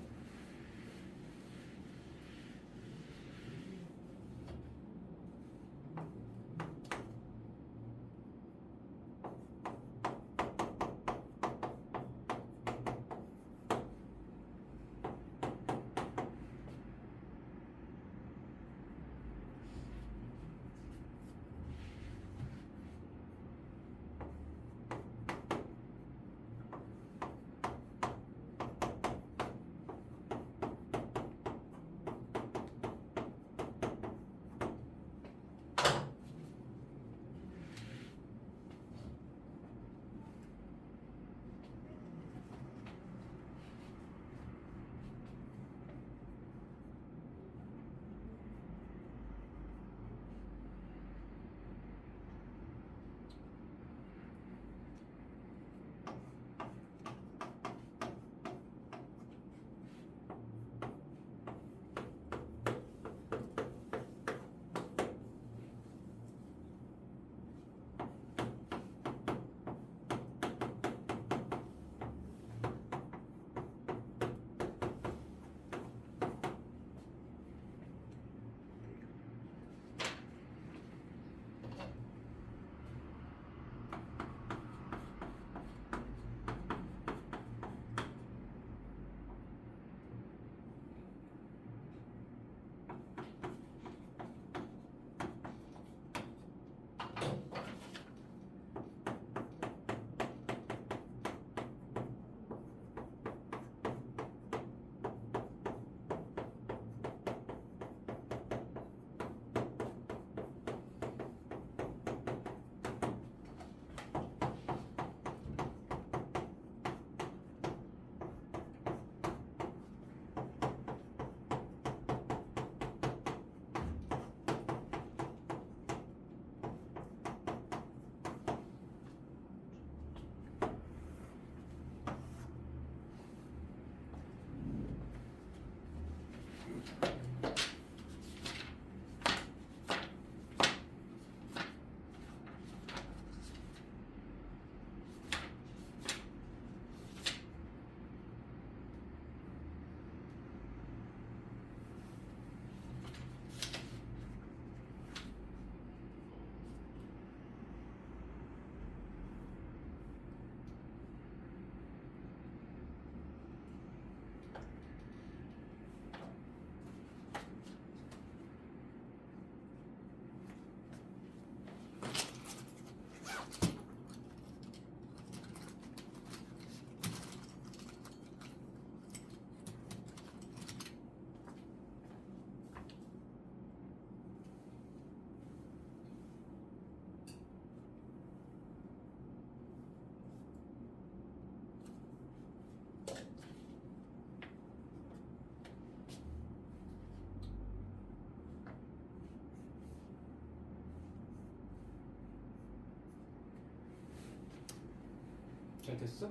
잘 됐어?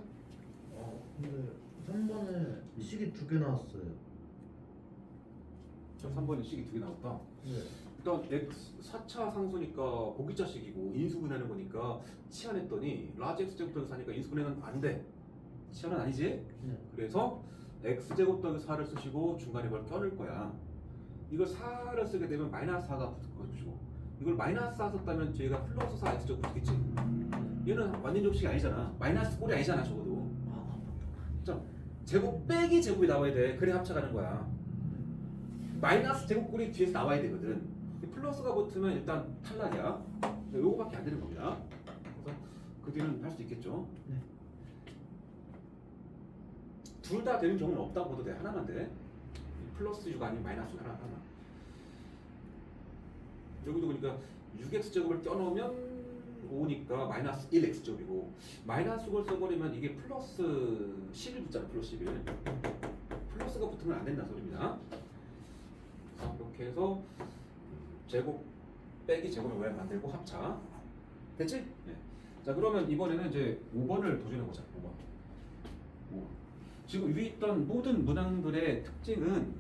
근데 3번에 식이 2개 나왔어요. 저 3번에 식이 2개 나왔다. 네. 일단 x 4차 상수니까 보기자식이고 인수분해하는 거니까 치환했더니 라지 x 제곱 더하기 4니까 인수분해는 안 돼. 치환은 아니지? 네. 그래서 x 제곱 더하기 4를 쓰시고 중간에 뭘 껴넣을 거야. 이걸 4를 쓰게 되면 마이너스 4가 붙을 것이고 이걸 마이너스 4 썼다면 뒤에가 플러스 4 x 제곱 붙겠지. 얘는 완전 접식이 아니잖아. 마이너스 꼴이 아니잖아 적어도. 자, 제곱 빼기 제곱이 나와야 돼. 그래 합쳐가는 거야. 마이너스 제곱꼴이 뒤에서 나와야 되거든. 플러스가 붙으면 일단 탈락이야. 요거밖에 안 되는 겁니다. 그래서 그 뒤는 할 수 있겠죠. 네. 둘 다 되는 경우는 없다고 봐도 돼. 하나만 돼. 플러스 6 아니면 마이너스 6 하나. 여기도 보니까 6x 제곱을 껴넣으면 5니까 마이너스 1x 제곱이고 마이너스 6을 써버리면 이게 플러스 11 붙잖아. 플러스 11. 플러스가 붙으면 안 된다는 소리입니다. 자, 이렇게 해서 제곱 빼기 제곱을 왜 만들고 합차. 됐지? 네. 자, 그러면 이번에는 이제 5번을 도전해 보자. 5번. 지금 위에 있던 모든 문항들의 특징은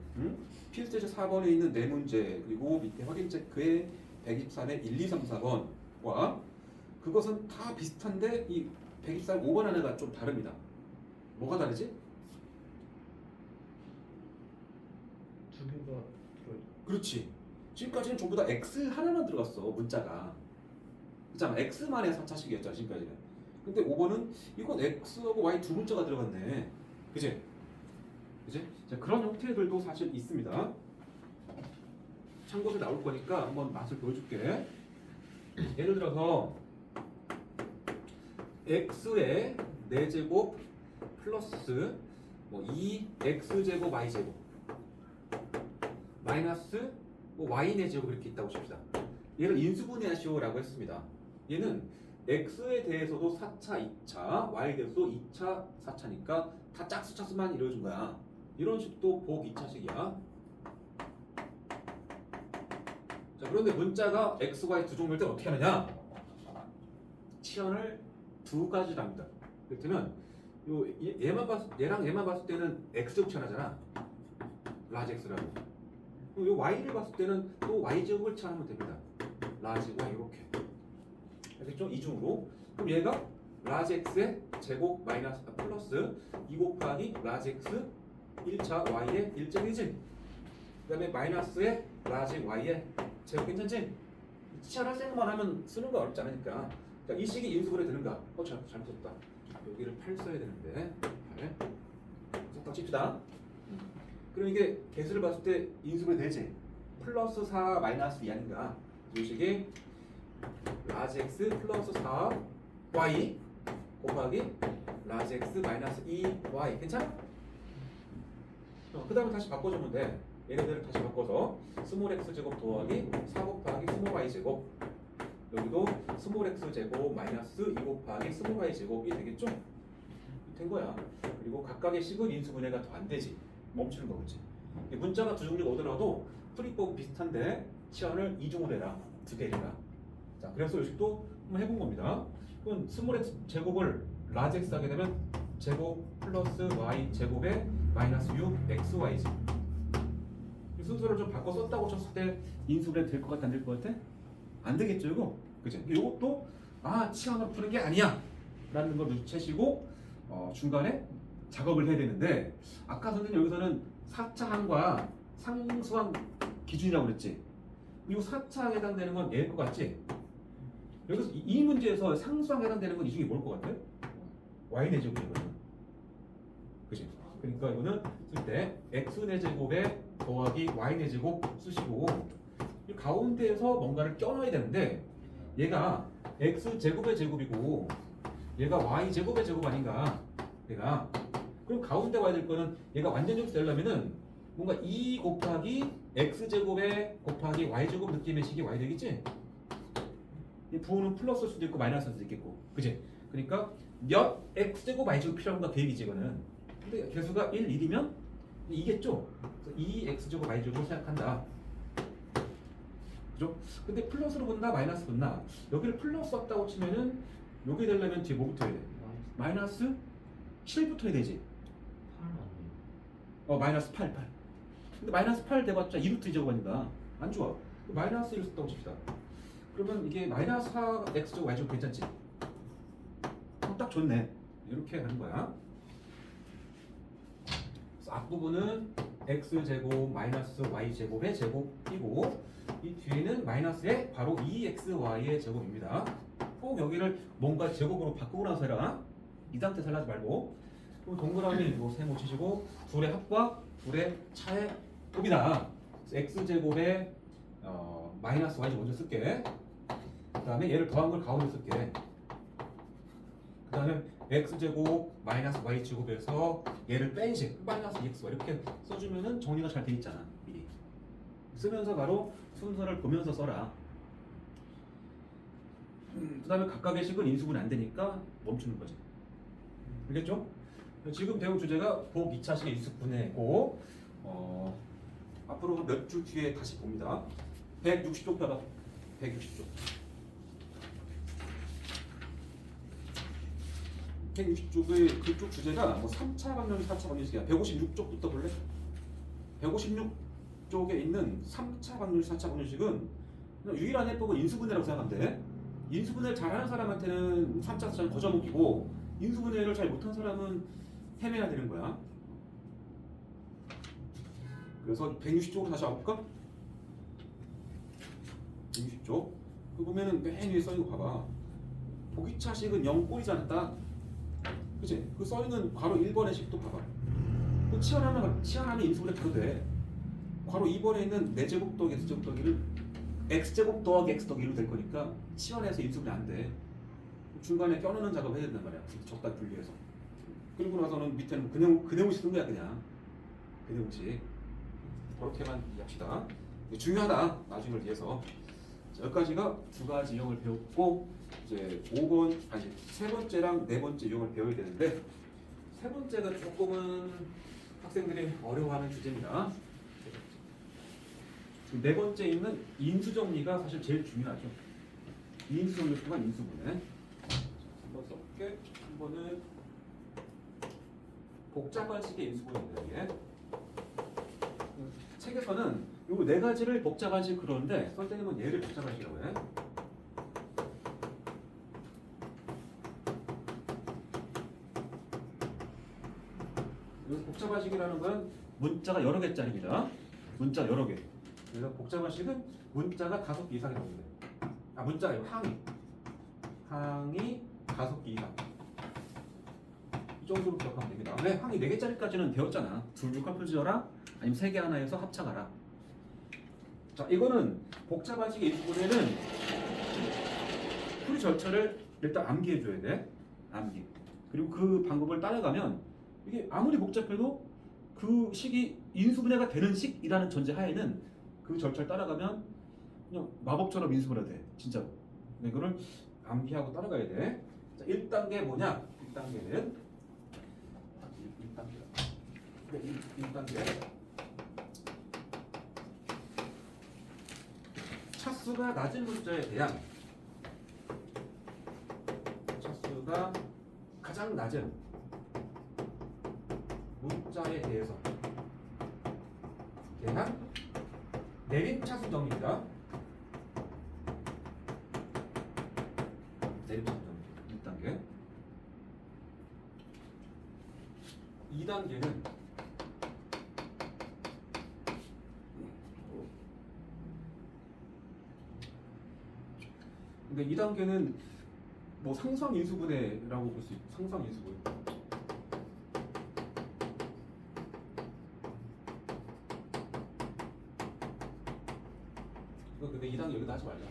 필수제 4번에 있는 네 문제 그리고 밑에 확인 체크에 123의 1, 2, 3, 4번과 그것은 다 비슷한데 이 123 5번 하나가 좀 다릅니다. 뭐가 다르지? 2개가 들어있. 그렇지. 지금까지는 전부 다 X 하나만 들어갔어 문자가. 그렇잖아. X만의 4차식이었잖아 지금까지는. 근데 5번은 이건 X하고 Y 두 문자가 들어갔네. 그지? 그지? 자, 그런 형태들도 사실 있습니다. 참고서 나올 거니까 한번 맛을 보여줄게. 예를 들어서 X의 4제곱 플러스 뭐 2X제곱 Y제곱 마이너스 뭐 Y의 제곱 이렇게 있다고 칩시다. 얘를 인수분해하시오라고 했습니다. 얘는 X에 대해서도 4차, 2차, Y에 대해서도 2차, 4차니까 다 짝수 차수만 이루어준 거야. 이런 식도 복 2차식이야. 자, 그런데 문자가 X, Y 두 종류일 때 어떻게 하느냐? 치환을 두 가지로 합니다. 그렇다면 얘랑 얘만 봤을 때는 X제곱 치환하잖아. 라지 X라고. 이 Y를 봤을 때는 또 Y제곱을 치환하면 됩니다. 라지 Y 이렇게. 알겠죠? 이중으로. 그럼 얘가 라지 X의 제곱 마이너스 플러스 2 곱하기 라지 X 1차 Y의 1.1진. 그 다음에 마이너스의 라지 Y의 제곱 괜찮지? 치환할 생각만 하면 쓰는 거 어렵지 않으니까. 자, 이 식이 인수분해 되는가? 잘못 썼다. 여기를 8 써야 되는데 8. 자, 칩시다. 그럼 이게 개수를 봤을 때 인수분해 되지? 플러스 4 마이너스 2 아닌가? 이 식이 라지 X 플러스 4 Y 곱하기 라지 X 마이너스 2 Y 괜찮아? 그 다음에 다시 바꿔주면 돼. 얘네들을 다시 바꿔서 스몰 X 제곱 더하기 4 곱하기 스몰 Y 제곱 여기도 스몰 X 제곱 마이너스 2 곱하기 스몰 Y 제곱이 되겠죠? 된 거야. 그리고 각각의 식은 인수분해가 더 안 되지. 멈추는 거겠지. 문자가 두 종류가 오더라도 풀이법은 비슷한데 치환을 이중으로 해라. 두 개를 해라. 자, 그래서 이 식도 한번 해본 겁니다. 그럼 스몰 X 제곱을 라지 X 하게 되면 제곱 플러스 Y 제곱에 마이너스 6 XY지. 이 순서를 좀 바꿔 썼다고 쳤을 때 인수분해 될 것 같아, 안 될 것 같아? 안 되겠죠, 이거? 그치? 이것도 치환을 푸는 게 아니야 라는 걸 눈치채시고 중간에 작업을 해야 되는데 아까 선생님 여기서는 4차항과 상수항 기준이라고 그랬지? 이 4차항에 해당되는 건 얘일 것 같지? 여기서 이 문제에서 상수항에 해당되는 건 이 중에 뭘 것 같아? Y의 제곱이거든. 그치? 그러니까 이거는 쓸 때 X의 제곱에 더하기 Y의 제곱 쓰시고 이 가운데에서 뭔가를 껴넣어야 되는데 얘가 X 제곱의 제곱이고 얘가 Y 제곱의 제곱 아닌가? 얘가 그럼 가운데 와야 될 거는 얘가 완전 접수 되려면은 뭔가 2 곱하기 X 제곱에 곱하기 Y 제곱 느낌의 식이 와야 되겠지? 이 부호는 플러스일 수도 있고 마이너스일 수도 있겠고, 그치? 그러니까 몇 X 제곱 Y 제곱 필요한가 그 얘기지 이거는. 근데 개수가 1, 1이면 이겠죠? 그래서 2X 제곱 Y 제곱을 생각한다. 그죠? 근데 플러스로 붙나 마이너스 붙나? 여기를 플러스 왔다고 치면은 여기 되려면 뒤에 뭐 붙어야 돼? 마이너스 7 붙어야 되지. 8 아니에요. 마이너스 8. 근데 마이너스 8 돼봤자 2루트 제곱하니까 안 좋아. 마이너스 1을 썼다고 칩시다. 그러면 이게 마이너스 4 x 제곱 y 제곱 괜찮지? 딱 좋네. 이렇게 하는 거야. 그래서 앞부분은 x 제곱 마이너스 y 제곱의 제곱이고 이 뒤에는 마이너스의 바로 2xy의 제곱입니다. 꼭 여기를 뭔가 제곱으로 바꾸고 나서 해라. 이 상태 살라지 말고. 그럼 동그라미 뭐 세모 치시고 둘의 합과 둘의 차의 곱이다. x 제곱에 마이너스 y 먼저 쓸게. 그 다음에 얘를 더한 걸 가운데 쓸게. 그 다음에 x 제곱 마이너스 y 제곱에서 얘를 뺀 식 마이너스 2xy 이렇게 써주면은 정리가 잘 돼 있잖아. 미리 쓰면서 바로 순서를 보면서 써라. 그 다음에 각각의 식은 인수분해 안 되니까 멈추는 거지. 알겠죠? 지금 배운 주제가 복 2차식의 인수분해고 앞으로 몇 줄 뒤에 다시 봅니다. 160쪽 펴봐. 160쪽. 160쪽의 그쪽 주제가 뭐 3차 방정식, 4차 방정식이야. 156쪽부터 볼래? 156쪽에 있는 3차 방정식, 4차 방정식은 유일한 해법은 인수분해라고 생각하면 돼. 인수분해를 잘하는 사람한테는 3차, 4차는 거저먹기고 인수분해를 잘 못하는 사람은 헤매야 되는 거야. 그래서 160쪽으로 다시 와볼까? 160쪽. 그 보면은 맨 위에 써있는 거 봐봐. 보기차식은 0꼴이잖아 딱. 그치? 그 써있는 괄호 1번의 식도 봐봐. 그 치환하면 인수분해 바로 돼. 괄호 2번에 있는 4제곱 더하기 x제곱 더하기를 x제곱 더하기 x 더하기로 될 거니까 치환해서 인수분해 안 돼. 중간에 껴넣는 작업 해야 된단 말이야. 적당히 분리해서. 그리고 나서는 밑에는 그 내용식 쓴 거야 그냥. 그 내용식. 그렇게만 이해합시다. 중요하다. 나중을 위해서. 자, 여기까지가 두 가지 유형을 배웠고 이제 5번 아니 세 번째랑 네 번째 유형을 배워야 되는데 세 번째가 조금은 학생들이 어려워하는 주제입니다. 네 번째 있는 인수정리가 사실 제일 중요하죠. 인수정리 동안 인수분해. 한번 써볼게. 한 번은 복잡한 식의 인수분해인데 이게 책에서는 요 네 가지를 복잡한 식 그러는데 선생님은 얘를 복잡한 식이라고 해. 여기서 복잡한 식이라는 건 문자가 여러 개짜리입니다. 문자 여러 개. 그래서 복잡한 식은 문자가 5개 이상이 나오는데 문자가 아니고 항이 5개 이상. 이 정도로 기억하면 됩니다. 왜? 항이 4개짜리까지는 배웠잖아. 둘 커플 지어라 아니면 3개 하나에서 합창하라. 자, 이거는 복잡한 식의 인수분해는 풀이 절차를 일단 암기해줘야 돼. 암기. 그리고 그 방법을 따라가면 이게 아무리 복잡해도 그 식이 인수분해가 되는 식이라는 전제 하에는 그 절차를 따라가면 그냥 마법처럼 인수분해가 돼. 진짜로. 이거를 암기하고 따라가야 돼. 자, 1단계 뭐냐? 1단계는 1단계 차수가 낮은 문자에 대한 차수가 가장 낮은 문자에 대한 내림차수 정리입니다. 내림차수 정리 1단계. 2단계는 근데 2단계는 뭐 상상 인수분해라고 볼 수 있고 상상 인수분해. 근데 2단계 여기다 하지 말자.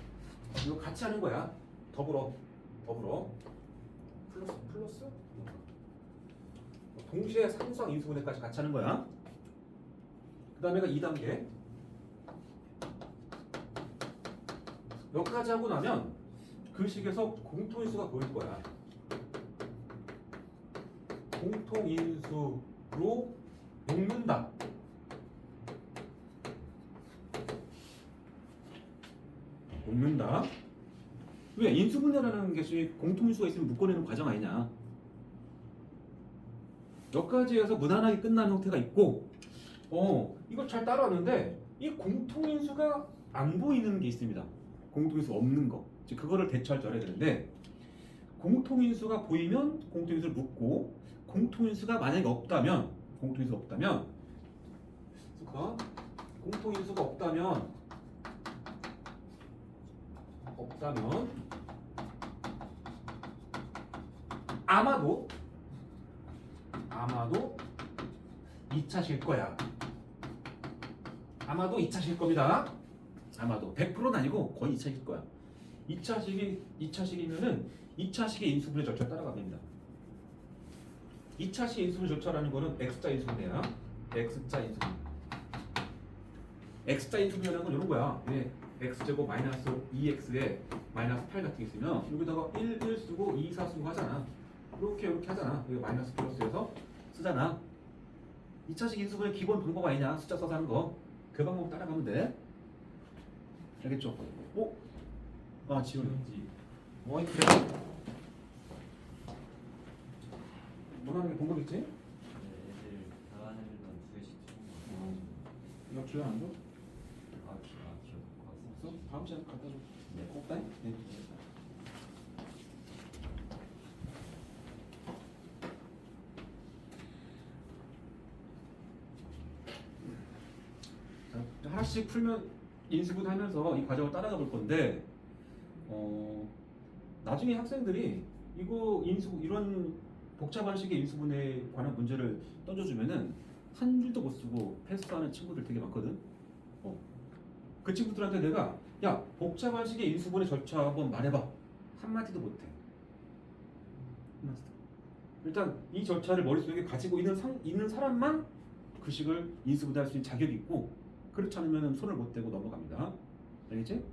이거 같이 하는 거야. 더불어 플러스 동시에 상상 인수분해까지 같이 하는 거야. 그 다음에가 2단계. 여기까지 하고 나면 그 식에서 공통인수가 보일 거야. 공통인수로 묶는다. 묶는다. 왜? 인수분해라는 것이 공통인수가 있으면 묶어내는 과정 아니냐. 몇 가지에서 무난하게 끝나는 형태가 있고 이걸 잘 따라왔는데 이 공통인수가 안 보이는 게 있습니다. 공통인수 없는 거. 즉 그거를 대처할 줄 알아야 되는데 공통인수가 보이면 공통인수를 묻고 공통인수가 만약에 없다면 공통인수가 없다면 아마도 2차실 거야. 아마도 2차실 겁니다. 아마도 100%는 아니고 거의 2차실 거야. 2차식이면은 2차식의 인수분해 절차 따라갑니다. 2차식 인수분해 절차라는 거는 X자 인수분해야. X자 인수분해. X자 인수분해라는 건 이런 거야. X제곱 마이너스 2X에 마이너스 8 같은 게 있으면 여기다가 1 쓰고 2, 4 쓰고 하잖아. 이렇게 하잖아. 이거 마이너스 플러스에서 쓰잖아. 2차식 인수분해 기본 방법 아니냐? 숫자 써서 하는 거. 그 방법 따라가면 돼. 알겠죠? 지훈이. 그래. 원하는 게 방법 있지? 애들 나가는 건 2개씩 주는 이거 기억 안 줘? 거. 기억 없어? 다음 시간에 갖다 줘. 네. 없다? 네. 자, 하나씩 풀면 인수분해하면서 이 과정을 따라가 볼 건데 나중에 학생들이 이거 이런 복잡한 식의 인수분해에 관한 문제를 던져주면은 한 줄도 못 쓰고 패스하는 친구들 되게 많거든. 그 친구들한테 내가 야 복잡한 식의 인수분해 절차 한번 말해봐 한마디도 못해. 일단 이 절차를 머릿속에 가지고 있는 사람만 그 식을 인수분해할 수 있는 자격이 있고 그렇지 않으면 손을 못 대고 넘어갑니다. 알겠지?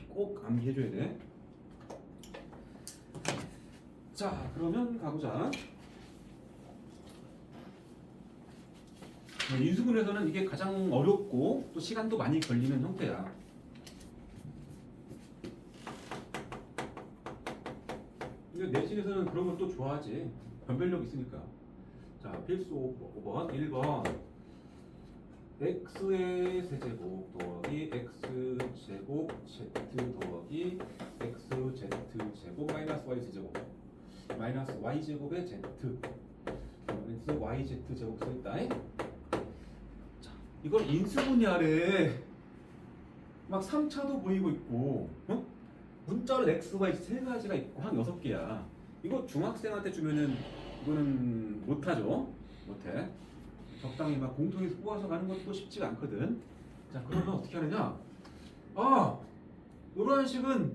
꼭 암기해줘야 돼. 자 그러면 가보자. 인수분해에서는 이게 가장 어렵고 또 시간도 많이 걸리는 형태야. 근데 내신에서는 그런 걸 또 좋아하지. 변별력 있으니까. 자 필수 5번 1번 x의 세제곱 더하기 x제곱 z 더하기 xz 제곱 마이너스 y 세제곱 마이너스 y제곱의 z 마이너스 yz 제곱 써있다. 자, 이걸 인수분해하래. 막 3차도 보이고 있고 문자로 x, y 세 가지가 있고 한 6개야. 이거 중학생한테 주면은 이거는 못하죠. 못해. 적당히 막 공통에서 뽑아서 가는 것도 쉽지가 않거든. 자 그러면 어떻게 하느냐? 이런 식은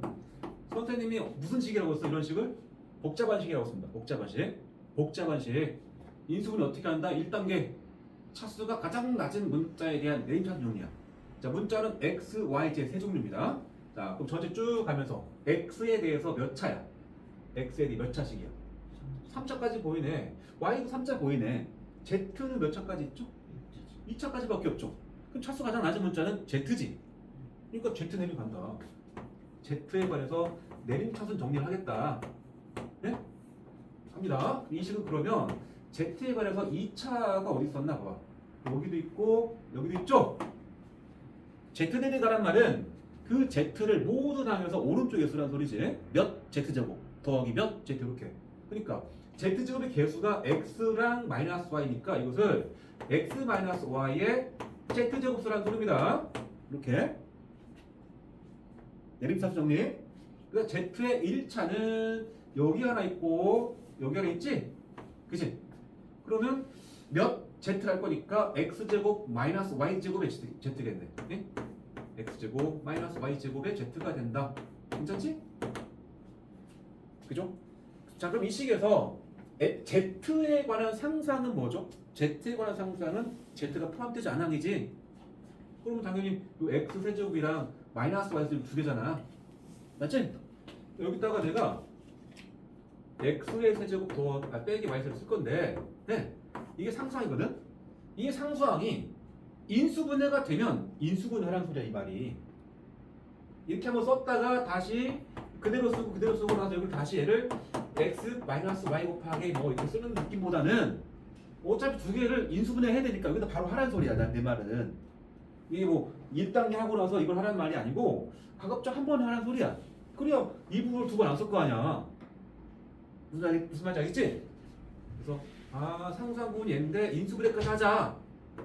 선생님이 무슨 식이라고 했어? 이런 식을 복잡한 식이라고 했습니다. 복잡한 식. 인수분해 어떻게 한다? 1단계 차수가 가장 낮은 문자에 대한 네임차수 정리야. 자 문자는 x, y, z 세 종류입니다. 자 그럼 전체 쭉 가면서 x에 대해서 몇 차야? x에 대해 몇 차식이야? 3차까지 보이네. y도 3차 보이네. z는 몇 차까지 있죠? 2차까지밖에 없죠. 그럼 차수 가장 낮은 문자는 z지. 그러니까 z 내림 간다. z에 관해서 내림차순 정리를 하겠다. 네? 갑니다. 이 식은 그러면 z에 관해서 2차가 어디 있었나 봐봐. 여기도 있고 여기도 있죠? z 내림 가란 말은 그 z를 모두 나누면서 오른쪽에 쓰라는 소리지. 몇 z제곱 더하기 몇 z 이렇게. 그러니까 z제곱의 개수가 x랑 마이너스 y니까 이것을 x 마이너스 y의 z제곱 쓰라는 소리입니다. 이렇게 내림차수 정리. 그래서 z의 1차는 여기 하나 있고 여기 하나 있지? 그치? 그러면 몇 z를 할 거니까 x제곱 마이너스 y제곱의 z겠네. 네? x제곱 마이너스 y제곱의 z가 된다. 괜찮지? 그죠? 자 그럼 이 식에서 z에 관한 상상은 뭐죠? z에 관한 상상은 z가 포함되지 않아이지. 그러면 당연히 이 x 세제곱이랑 마이너스 y 세제곱 두 개잖아. 맞지? 여기다가 내가 x의 세제곱 빼기 y 세제곱 쓸 건데 네 이게 상수항이거든? 이게 상수항이 인수분해가 되면 인수분해라는 소리야 이 말이. 이렇게 한번 썼다가 다시 그대로 쓰고 나서 여기 다시 얘를 x 마이너스 y 곱하기 뭐 이렇게 쓰는 느낌보다는 어차피 두 개를 인수분해 해야 되니까 여기다 바로 하라는 소리야. 내 말은 이게 뭐 1단계 하고 나서 이걸 하라는 말이 아니고 가급적 한 번에 하라는 소리야. 그래야 이 부분을 두 번 안 쓸 거 아니야. 무슨 말인지 알겠지? 그래서 상수항분이 얘인데 인수분해까지 하자.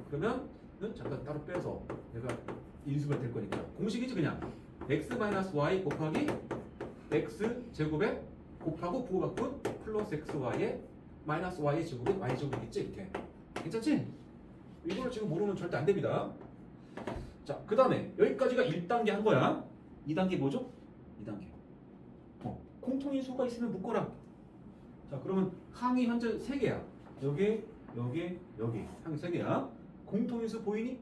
그러면 잠깐 따로 빼서 내가 인수분해 될 거니까 공식이지 그냥 x-y 곱하기 x 제곱에 곱하고 부호바꾼 플러스 xy에 마이너스 y의 제곱은 y 제곱이겠지 이렇게. 괜찮지? 이걸 지금 모르면 절대 안 됩니다. 자, 그 다음에 여기까지가 1단계 한 거야. 2단계 뭐죠? 2단계. 공통인수가 있으면 묶어라. 자, 그러면 항이 현재 3개야. 여기, 여기, 여기. 항이 3개야. 공통인수 보이니?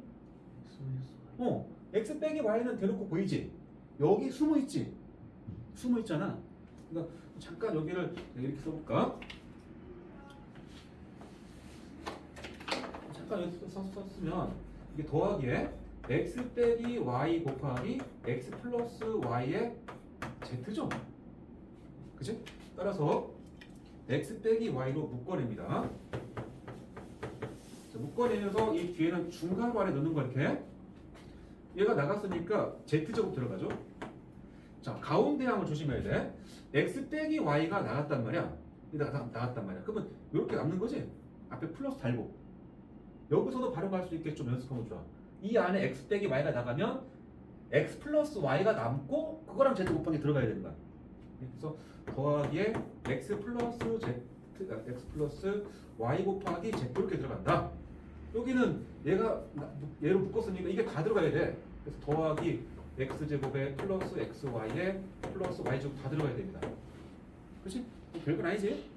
x 빼기 y는 대놓고 보이지? 여기 숨어있지? 숨어있잖아. 그러니까 잠깐 여기를 이렇게 써볼까? 잠깐 여기 썼으면 이게 더하기에 x 빼기 y 곱하기 x 플러스 y의 z죠? 그치? 따라서 x 빼기 y로 묶어냅니다. 자, 묶어내면서 이 뒤에는 중괄호 안에 넣는 거 이렇게. 얘가 나갔으니까 z제곱 들어가죠. 자, 가운데 항을 조심해야 돼. x 빼기 y가 나갔단 말이야. 나갔단 말이야. 그러면 이렇게 남는 거지? 앞에 플러스 달고. 여기서도 바로 갈 수 있게 좀 연습하면 좋아. 이 안에 x 빼기 y가 나가면 x 플러스 y가 남고 그거랑 z 곱하기 들어가야 되는 거야. 그래서 더하기에 x 플러스 y 곱하기 z 이렇게 들어간다. 여기는 얘로 묶었으니까 이게 다 들어가야 돼. 그래서 더하기 x제곱에 플러스 xy에 플러스 y제곱 다 들어가야 됩니다. 그렇지? 별건 아니지?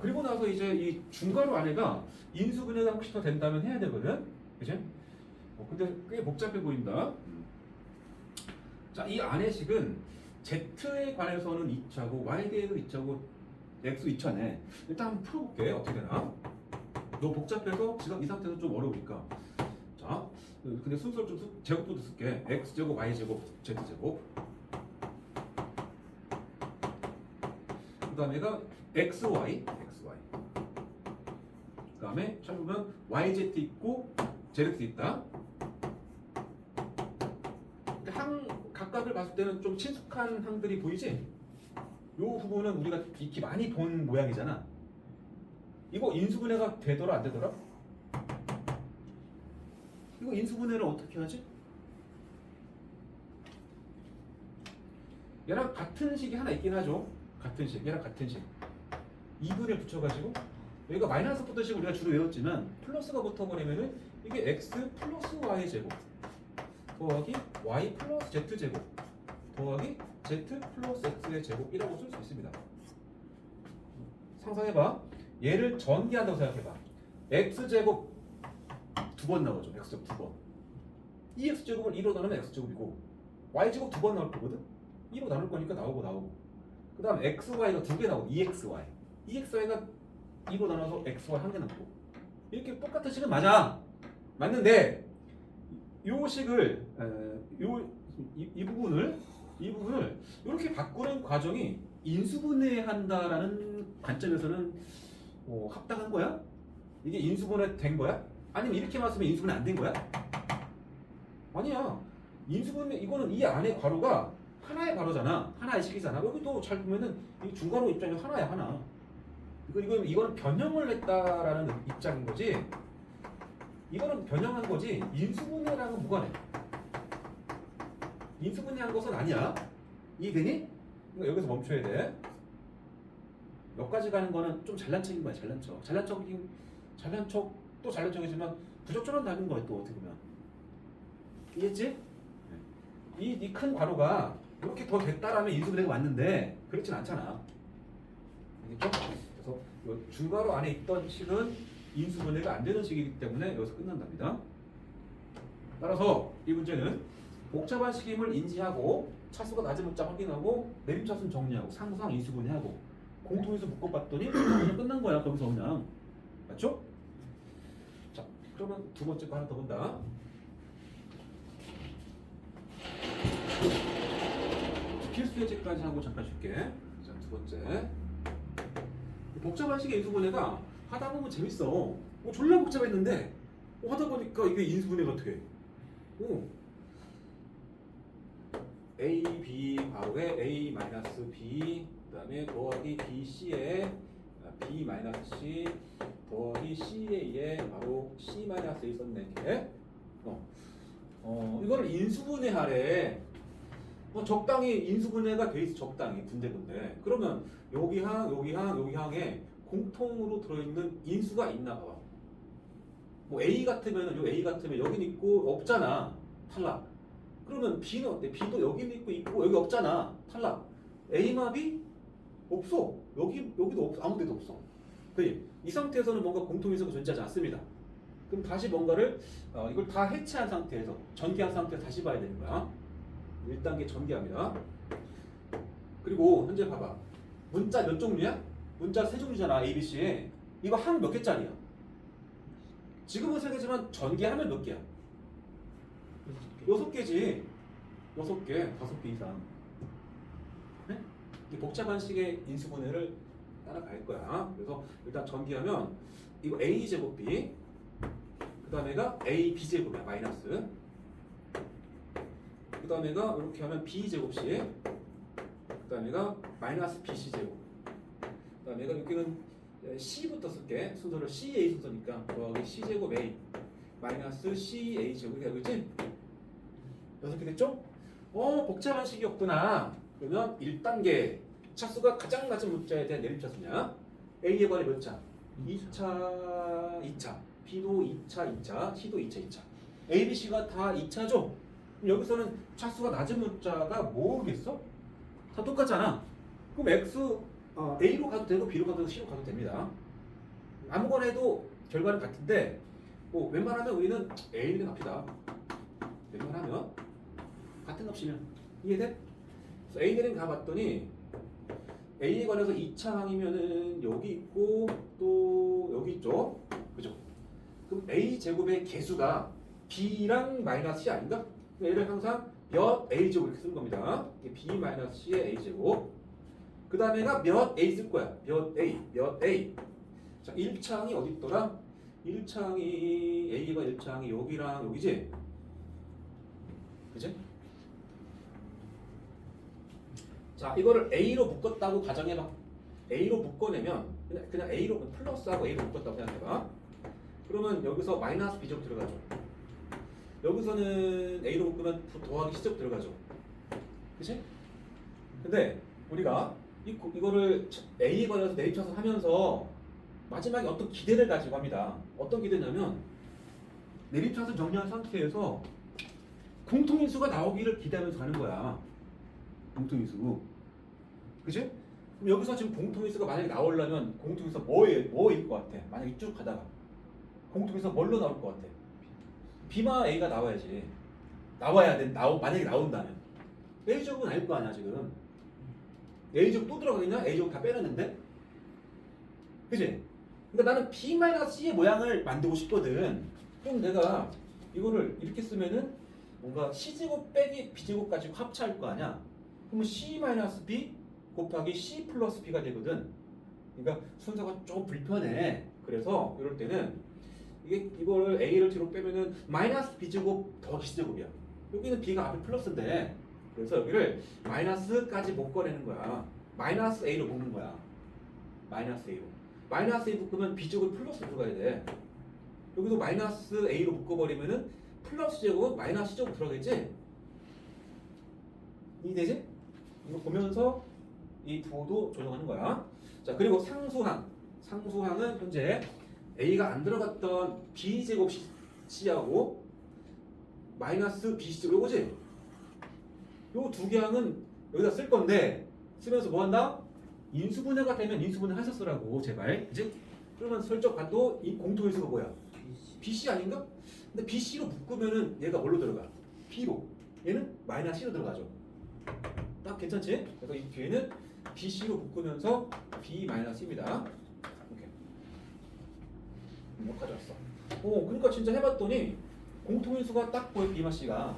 그리고 나서 이제 이 중괄호 안에가 인수분해가 혹시 더 된다면 해야 되거든? 그치? 근데 꽤 복잡해 보인다. 자, 이 안의식은 z에 관해서는 2차고 y에 대해서 2차고 x 2차네. 일단 한번 풀어볼게. 어떻게 되나? 너무 복잡해서 지금 이 상태에서 좀 어려우니까. 자, 근데 순서를 좀 제곱부터 쓸게. x제곱, y제곱, z제곱. 그 다음에가 xy. 그 다음에 찾으면 yz 있고 zx 있다. 근데 항 각각을 봤을 때는 좀 친숙한 항들이 보이지? 요 부분은 우리가 익히 많이 본 모양이잖아. 이거 인수분해가 되더라 안 되더라? 이거 인수분해를 어떻게 하지? 얘랑 같은 식이 하나 있긴 하죠. 같은 식, 얘랑 같은 식. 2분에 붙여가지고 여기가 마이너스 붙은 식 우리가 주로 외웠지만 플러스가 붙어버리면은 이게 x 플러스 y 제곱 더하기 y 플러스 z 제곱 더하기 z 플러스 x의 제곱이라고 쓸 수 있습니다. 상상해봐. 얘를 전개한다고 생각해봐. x제곱 두 번 나오죠. x제곱 두 번. 이 x제곱을 2로 나누면 x제곱이고 y제곱 두 번 나올 거거든. 2로 나눌 거니까 나오고 그 다음 xy가 두 개 나오고 2xy 2xy가 2로 나눠서 xy 한 개 남고 이렇게 똑같은 식은 맞는데 요 식을 이 부분을 이렇게 바꾸는 과정이 인수분해한다라는 관점에서는 합당한 거야? 이게 인수분해 된 거야? 아니면 이렇게만 쓰면 인수분해 안 된 거야? 아니야. 인수분해 이거는 이 안에 괄호가 하나의 괄호잖아. 하나의 식이잖아. 여기도 잘 보면은 이 중괄호 입장에서 하나야 하나. 이거는 변형을 했다라는 입장인 거지. 이거는 변형한 거지. 인수분해랑은 무관해. 인수분해한 것은 아니야. 이해되니? 그러니까 여기서 멈춰야 돼. 여기까지 가는 거는 좀 잘난 척인 거야. 잘난 척. 또 잘난 척이지만 부적절한 답인 거야. 또 어떻게 보면. 이해했지? 이 큰 괄호가 이렇게 더 됐다라면 인수분해가 맞는데 그렇진 않잖아. 알겠죠? 그래서 이 중괄호 안에 있던 식은 인수분해가 안 되는 식이기 때문에 여기서 끝난답니다. 따라서 이 문제는 복잡한 식임을 인지하고 차수가 낮은 문자 확인하고 내림차수는 정리하고 상수항 인수분해하고 공통인수 묶어봤더니 그냥 끝난 거야. 거기서 그냥. 맞죠? 자, 그러면 두 번째 거 하나 더 본다. 필수 예제까지 하고 잠깐 쉴게. 자, 두 번째. 복잡한 식의 인수분해가 하다 보면 재밌어. 졸라 복잡했는데 하다 보니까 이게 인수분해가 돼. A, B 바로에 A 마이너스 B 그다음에 더하기 B, C에 B 마이너스 C 더하기 CA에 바로 C 마이너스 A 썼네. 이렇게. 이거를 인수분해하래. 적당히 인수분해가 돼 있어. 적당히 군데군데. 그러면 여기 항, 여기 항, 여기 항에 공통으로 들어있는 인수가 있나 봐봐. 뭐 A 같으면은 요 A 같으면 여긴 있고 없잖아. 탈락. 그러면 B는 어때? B도 여기는 있고 여기 없잖아. 탈락. A마비 없어. 여기도 없어. 아무 데도 없어. 그지? 이 상태에서는 뭔가 공통인수가 존재하지 않습니다. 그럼 다시 뭔가를 이걸 다 해체한 상태에서 전개한 상태에서 다시 봐야 되는 거야. 1단계 전개합니다. 그리고 현재 봐봐. 문자 몇 종류야? 문자 3종류잖아. A, B, C에. 이거 항 몇 개짜리야? 지금은 3개지만 전개하면 몇 개야? 6개지. 6개, 5개 이상. 네? 이 복잡한 식의 인수분해를 따라갈 거야. 그래서 일단 전개하면 이거 A제곱 B 그 다음에가 AB제곱이야. 마이너스 그 다음에가 이렇게 하면 B제곱 C 그 다음에가 마이너스 BC제곱 그 다음에가 여기는 C부터 쓸게. 순서를 CA 순서니까 더하기 C제곱 A 마이너스 CA제곱 이렇게 되겠지? 6개 됐죠? 복잡한 식이었구나. 그러면 1단계 차수가 가장 낮은 문자에 대한 내림차수냐? A에 관해 몇 차? 2차, 2차. B도 2차, 2차. C도 2차, 2차. A, B, C가 다 2차죠? 그럼 여기서는 차수가 낮은 문자가 뭐겠어? 다 똑같잖아. 그럼 X, A로 가도 되고 B로 가도 되고 C로 가도 됩니다. 아무거나 해도 결과는 같은데 웬만하면 우리는 A를 값이다. 웬만하면 같은 값이면 이해돼? 그래서 A 내린 가봤더니 A에 관해서 2차 항이면은 여기 있고 또 여기 있죠? 그죠? 그럼 A 제곱의 개수가 B랑 마이너스 C 아닌가? 얘를 항상 몇 A 제곱 이렇게 쓰는 겁니다. B 마이너스 C의 A 제곱. 그 다음에가 몇 A 쓸 거야. 몇 A, 몇 A. 자, 1차 항이 어디 있더라? 1차 항이 A가 1차 항이 여기랑 여기지? 그지? 자, 이거를 A로 묶었다고 가정해봐. A로 묶어내면 그냥 A로 플러스하고 A로 묶었다고 생각해봐. 그러면 여기서 마이너스 B제곱 들어가죠. 여기서는 A로 묶으면 더하기 C제곱 들어가죠. 그치? 근데 우리가 이거를 A에 관해서 내림차수 하면서 마지막에 어떤 기대를 가지고 합니다. 어떤 기대냐면 내림차수 정리한 상태에서 공통인수가 나오기를 기대하면서 가는 거야. 공통인수. 그치? 그럼 여기서 지금 공통인수가 만약에 나오려면 공통인수가 뭐일 것 같아? 만약에 쭉 가다가 공통인수가 뭘로 나올 것 같아? B마 A가 나와야지. 나와야 돼. 만약에 나온다면 A제곱은 아닐 거 아니야 지금. A제곱 또 들어가겠냐? A제곱 다 빼놨는데? 그치? 그러니까 나는 B-C의 모양을 만들고 싶거든. 그럼 내가 이거를 이렇게 쓰면은 뭔가 C제곱 빼기 B제곱 가지고 합차할 거 아니야? 그러면 C-B 곱하기 C 플러스 B가 되거든. 그러니까 순서가 좀 불편해. 그래서 이럴 때는 이거를 A를 뒤로 빼면은 마이너스 B제곱 더하기 C제곱이야. 여기는 B가 앞에 플러스인데 그래서 여기를 마이너스까지 묶어내는 거야. 마이너스 A로 묶는 거야. 마이너스 A로. 마이너스 A 묶으면 B제곱 플러스 들어가야 돼. 여기도 마이너스 A로 묶어버리면은 플러스 제곱 마이너스 C제곱 들어가겠지? 이해되지? 이거 보면서 이 부호도 조정하는 거야. 자, 그리고 상수항. 상수항은 현재 A가 안 들어갔던 B제곱 C하고 마이너스 BC제곱 이거지? 요 두 개 항은 여기다 쓸 건데 쓰면서 뭐 한다? 인수분해가 되면 인수분해 하셨으라고 제발. 그치? 그러면 설적 반도 이 공통인수가 뭐야? BC 아닌가? 근데 BC로 묶으면은 얘가 뭘로 들어가? B로. 얘는 마이너스 C로 들어가죠. 딱 괜찮지? 그래서 이 뒤에는 BC로 묶으면서 B-C입니다. 이렇게. 가져왔어. 그러니까 진짜 해봤더니 공통인수가 딱 보여. B-C가.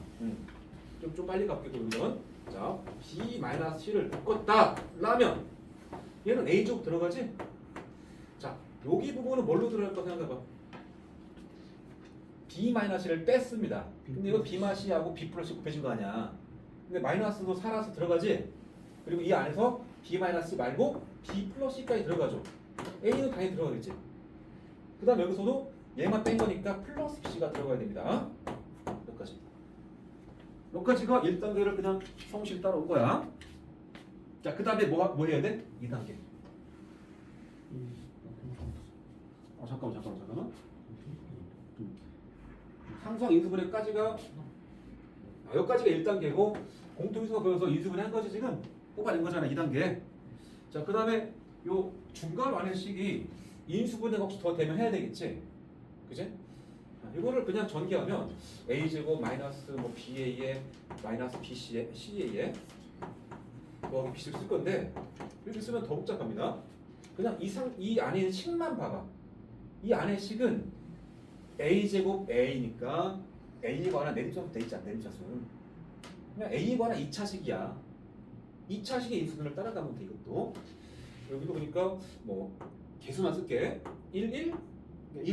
좀 빨리 갈게 그러면. 자, B-C를 묶었다 라면 얘는 A제곱 들어가지? 자, 여기 부분은 뭘로 들어갈까 생각해봐. B-를 뺐습니다. 근데 이거 B-하고 B 플러스 곱해진 거 아니야. 근데 마이너스도 살아서 들어가지. 그리고 이 안에서 B- 말고 B 플러스까지 들어가죠. A는 당연히 들어가겠지. 그 다음 여기서도 얘만 뺀 거니까 플러스 C가 들어가야 됩니다. 여기까지. 여기까지가 1단계를 그냥 성실 따라온 거야. 자, 그 다음에 뭐 해야 돼? 2단계. 잠깐만. 상수항 인수분해까지가 여기까지가 1단계고 공통유수가 보여서 인수분해 한 거지 지금 뽑아낸 거잖아 2단계. 자, 그 다음에 요 중간 완의 식이 인수분해가 혹시 더 되면 해야 되겠지, 그지? 이거를 그냥 전개하면 a제곱 마이너스 뭐 ba에 마이너스 bc에 ca에 뭐 bc를 쓸 건데 이렇게 쓰면 더 복잡합니다. 그냥 이 안에 있는 식만 봐봐. 이 안의 식은 a제곱 a니까 a에 관한 내림차수 돼 있잖아. 내림차수는 그냥 a에 관한 2차식이야. 2차식의 인수분해를 따라가면 돼. 이것도 여기도 보니까 뭐 개수만 쓸게. 1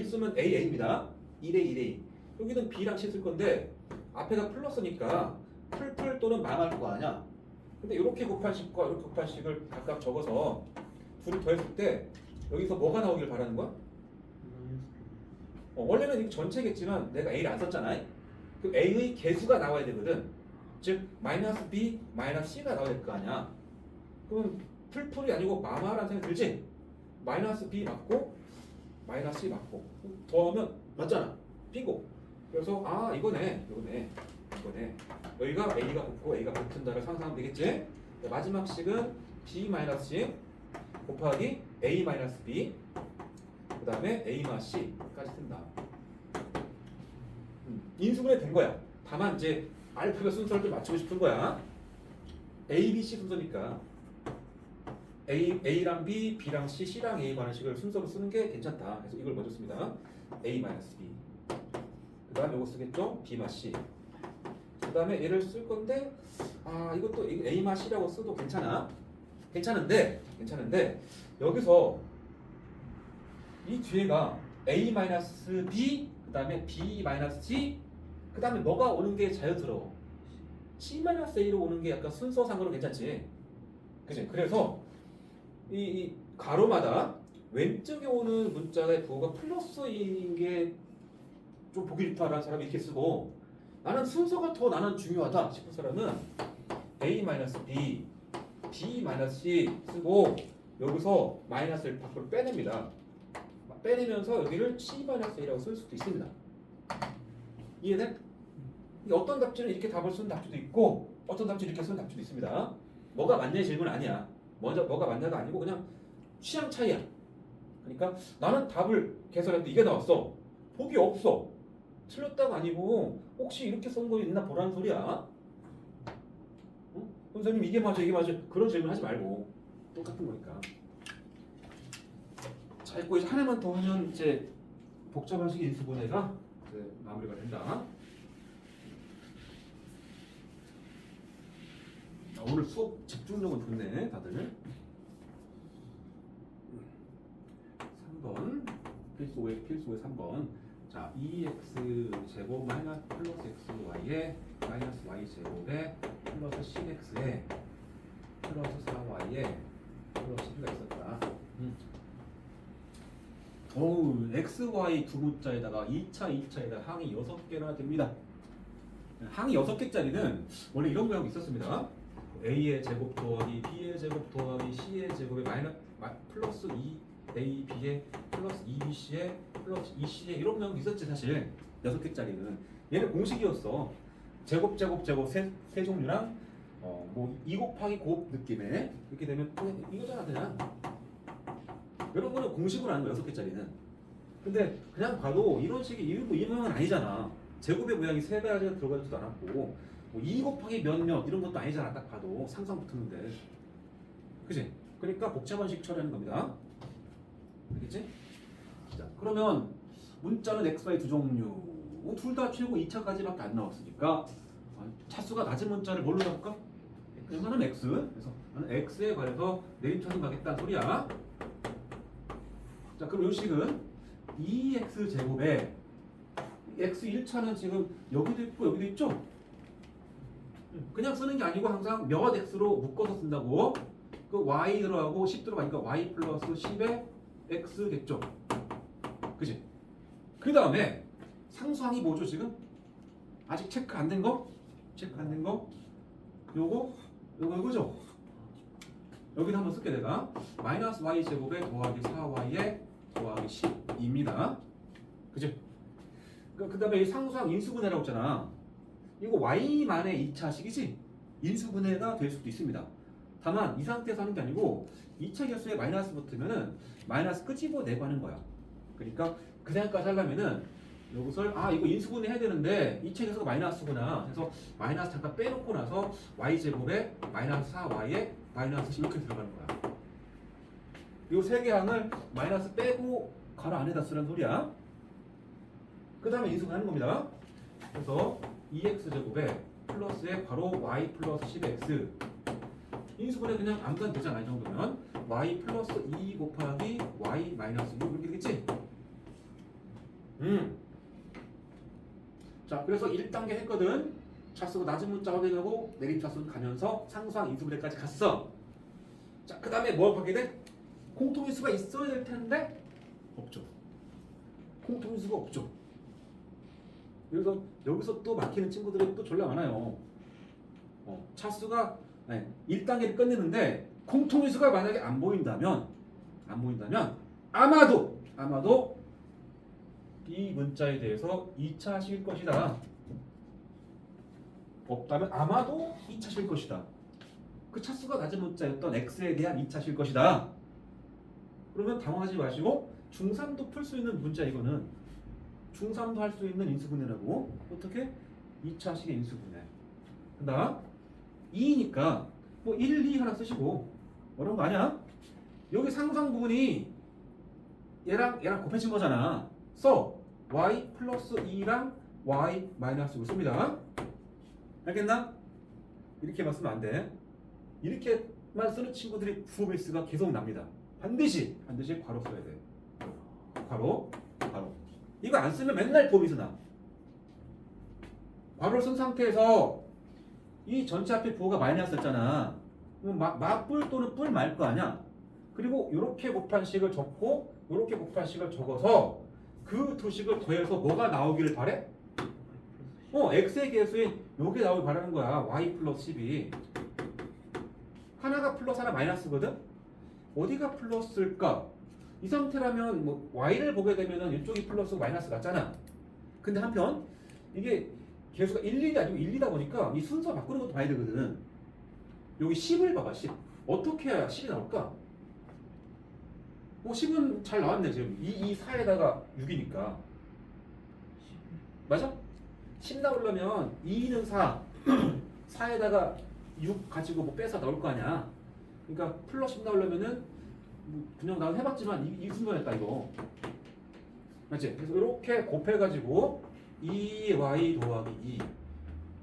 쓰면 a입니다. 1a 여기는 b랑 c 쓸 건데 앞에가 플러스니까 풀 또는 망할 거 아니야. 근데 이렇게 곱한 식과 이렇게 곱한 식을 각각 적어서 둘을 더했을 때 여기서 뭐가 나오길 바라는 거야? 원래는 이거 전체겠지만 내가 a를 안 썼잖아. 그 a의 개수가 나와야 되거든. 즉 마이너스 b 마이너스 c가 나와야 될 거 아니야. 그럼 풀풀이 아니고 마마라는 생각이 들지? 마이너스 b 맞고 마이너스 c 맞고 더하면 맞잖아. 빙고. 그래서 이거네. 여기가 a가 붙고 a가 붙은다를 상상하면 되겠지? 마지막 식은 b 마이너스 c 곱하기 a 마이너스 b 그 다음에 a 마이너스 c까지 쓴다. 인수분해 된 거야. 다만 이제 알파벳 순서를 좀 맞추고 싶은 거야. A, B, C 순서니까 A랑 B, B랑 C, C랑 A 관한 식을 순서로 쓰는 게 괜찮다. 그래서 이걸 먼저 씁니다. A-B. 그 다음에 이거 쓰겠죠? B-C. 그 다음에 얘를 쓸 건데 이것도 A-C라고 써도 괜찮은데 여기서 이 뒤에가 A-B 그 다음에 B-C 그 다음에 뭐가 오는 게 자연스러워? C-A로 오는 게 약간 순서상으로 괜찮지? 그치? 그래서 이 가로마다 왼쪽에 오는 문자의 부호가 플러스인 게 좀 보기 좋다라는 사람이 이렇게 쓰고 나는 순서가 더 나는 중요하다 싶은 사람은 A-B, B-C 쓰고 여기서 마이너스를 밖으로 빼냅니다. 빼내면서 여기를 C-A라고 쓸 수도 있습니다. 이해돼? 어떤 답지는 이렇게 답을 쓰는 답지도 있고 어떤 답지는 이렇게 쓰는 답지도 있습니다. 뭐가 맞냐의 질문은 아니야. 먼저 뭐가 맞냐가 아니고 그냥 취향 차이야. 그러니까 나는 답을 개설했는데 이게 나왔어. 복이 없어. 틀렸다가 아니고 혹시 이렇게 쓴 거 있나 보라는 소리야. 응? 선생님 이게 맞아 그런 질문 하지 말고 똑같은 거니까. 자, 있고 이제 하나만 더 하면 이제 복잡한 식의 인수분해가 이제 마무리가 된다. 오늘 수업 집중력은 좋네 다들. 3번 필수 5의 3번. 자, 2x 제곱 마이너스 플러스 xy에 마이너스 y 제곱에 플러스 10x에 플러스 4y에 플러스 1가 있었다. x, y 두 문자에다가 2차에다 항이 6개나 됩니다. 항이 6개짜리는 원래 이런 모양이 있었습니다. a의 제곱 더하기 b의 제곱 더하기 c의 제곱에 플러스 2ab에 플러스 2bc에 플러스 2c에 이런 모양이 있었지 사실. 6개짜리는 얘는 공식이었어. 제곱 세 종류랑 뭐 2 곱하기 곱 느낌의 이렇게 되면 이거잖아 그냥. 이런 거는 공식으로 하는 거야 6개짜리는. 근데 그냥 봐도 이런 식의 이 모양은 아니잖아. 제곱의 모양이 3가지가 들어가지도 않았고 뭐 2 곱하기 몇몇 이런 것도 아니잖아. 딱 봐도 상상 붙었는데 그치? 그러니까 복잡한 식 처리하는 겁니다. 알겠지? 자, 그러면 문자는 x, y 두 종류 둘 다 최고 2차까지밖에 안 나왔으니까 차수가 낮은 문자를 뭘로 잡을까? 이거는 x. 그래서 나는 x에 관해서 내림차순 가겠다는 소리야. 자, 그럼 이 식은 2x 제곱에 x 1차는 지금 여기도 있고 여기도 있죠? 그냥 쓰는 게 아니고 항상 몇 x로 묶어서 쓴다고. 그 y 들어가고 10 들어가니까 y 플러스 10의 x겠죠. 그지? 그 다음에 상수항이 뭐죠 지금? 아직 체크 안 된 거? 체크 안 된 거? 요거 이거죠? 여기다 한번 쓸게 내가. 마이너스 y 제곱에 더하기 4y에 더하기 10입니다. 그지? 그 다음에 이 상수항 인수분해라고 했잖아. 이거 y만의 2차식이지? 인수분해가 될 수도 있습니다. 다만 이 상태에서 하는 게 아니고 2차 개수에 마이너스 붙으면은 마이너스 끄집어내고 하는 거야. 그러니까 그 생각까지 하려면은 이것을 이거 인수분해 해야 되는데 2차 개수가 마이너스구나. 그래서 마이너스 잠깐 빼놓고 나서 y 제곱에 마이너스 4y에 마이너스 10 이렇게 들어가는 거야. 이 세 개 항을 마이너스 빼고 가로 안에다 쓰라는 소리야. 그 다음에 인수분해 하는 겁니다. 그래서 2x 제곱에 플러스에 바로 y 플러스 10x 인수분해 그냥 아무데나 되잖아. 이 정도면 y 플러스 2 곱하기 y 마이너스 6 이렇게 되겠지? 자, 그래서 1단계 했거든. 차수가 낮은 문자 확인하고 내림 차수는 가면서 상수항 인수분해까지 갔어. 자, 그 다음에 뭘 하게 돼? 공통인수가 있어야 될 텐데 없죠. 공통인수가 없죠. 그래서 여기서 또 막히는 친구들이 또 졸라 많아요. 차수가 1단계를 끝내는데 공통인수가 만약에 안 보인다면 아마도 이 문자에 대해서 2차식일 것이다. 없다면 아마도 2차식일 것이다. 그 차수가 낮은 문자였던 x에 대한 2차식일 것이다. 그러면 당황하지 마시고 중3도 풀 수 있는 문자 이거는 중3도 할 수 있는 인수분해라고. 어떻게? 2차식의 인수분해. 그다음 2니까 뭐 1, 2 하나 쓰시고 어려운 거 아니야? 여기 상수항 부분이 얘랑 곱해진 거잖아. 써 y 플러스 2랑 y 마이너스 6을 씁니다. 알겠나? 이렇게만 쓰면 안 돼. 이렇게만 쓰는 친구들이 부호밀수가 계속 납니다. 반드시 괄호 써야 돼. 괄호. 이거 안 쓰면 맨날 부호밀수 나. 괄호를 쓴 상태에서 이 전체 앞에 부호가 마이너스였잖아. 그럼 맞뿔 또는 뿔 말 거 아니야? 그리고 이렇게 곱한 식을 적고 이렇게 곱한 식을 적어서 그 두 식을 더해서 뭐가 나오기를 바래? x의 개수인 요게 나오길 바라는 거야. y 플러스 10이. 하나가 플러스 하나 마이너스거든? 어디가 플러스일까? 이 상태라면 뭐 y를 보게 되면은 이쪽이 플러스고 마이너스 같잖아. 근데 한편 이게 개수가 1, 1이 아니고 1, 2다 보니까 이 순서 바꾸는 것도 봐야 되거든. 여기 10을 봐봐. 10. 어떻게 해야 10이 나올까? 10은 잘 나왔네 지금. 2, 4에다가 6이니까. 맞아? 10 나오려면 2는 4, 4에다가 6 가지고 뭐 빼서 나올 거 아니야. 그러니까 플러스 10 나오려면은 그냥 나도 해봤지만 이 순서였다 이거. 맞지? 그래서 이렇게 곱해가지고 2y 더하기 2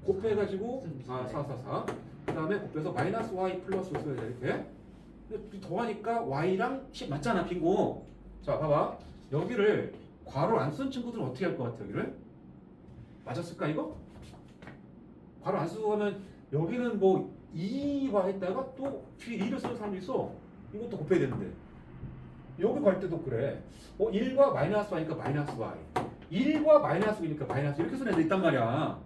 곱해가지고 4, 4, 4. 그 다음에 곱해서 마이너스 y 플러스 5 써야 돼 이렇게. 더하니까 y랑 10 맞잖아 빙고. 자 봐봐. 여기를 괄호 안 쓴 친구들은 어떻게 할 것 같아 여기를? 맞았을까 이거? 괄호 안 쓰고 가면 여기는 뭐 2와 했다가 또 뒤에 2를 쓰는 사람도 있어. 이것도 곱해야 되는데. 여기 갈 때도 그래. 1과 마이너스 y니까 마이너스 y. 1과 마이너스 y니까 마이너스 이렇게 쓰는 애들 있단 말이야.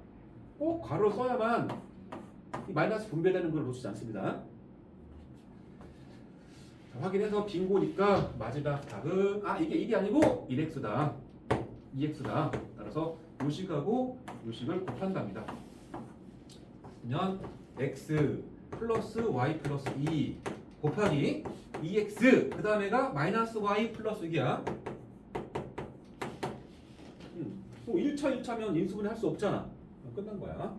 꼭 괄호 써야만 이 마이너스 분배되는 걸 놓치지 않습니다. 자, 확인해서 빈고니까 마지막 답은 이게 1이 아니고 1x다. 2x다. 따라서 요식하고 요식을 곱한답니다. 그러면 x 플러스 y 플러스 2 곱하기 2x 그 다음에가 마이너스 y 플러스 6이야. 또 1차면 인수분해 할 수 없잖아. 끝난 거야.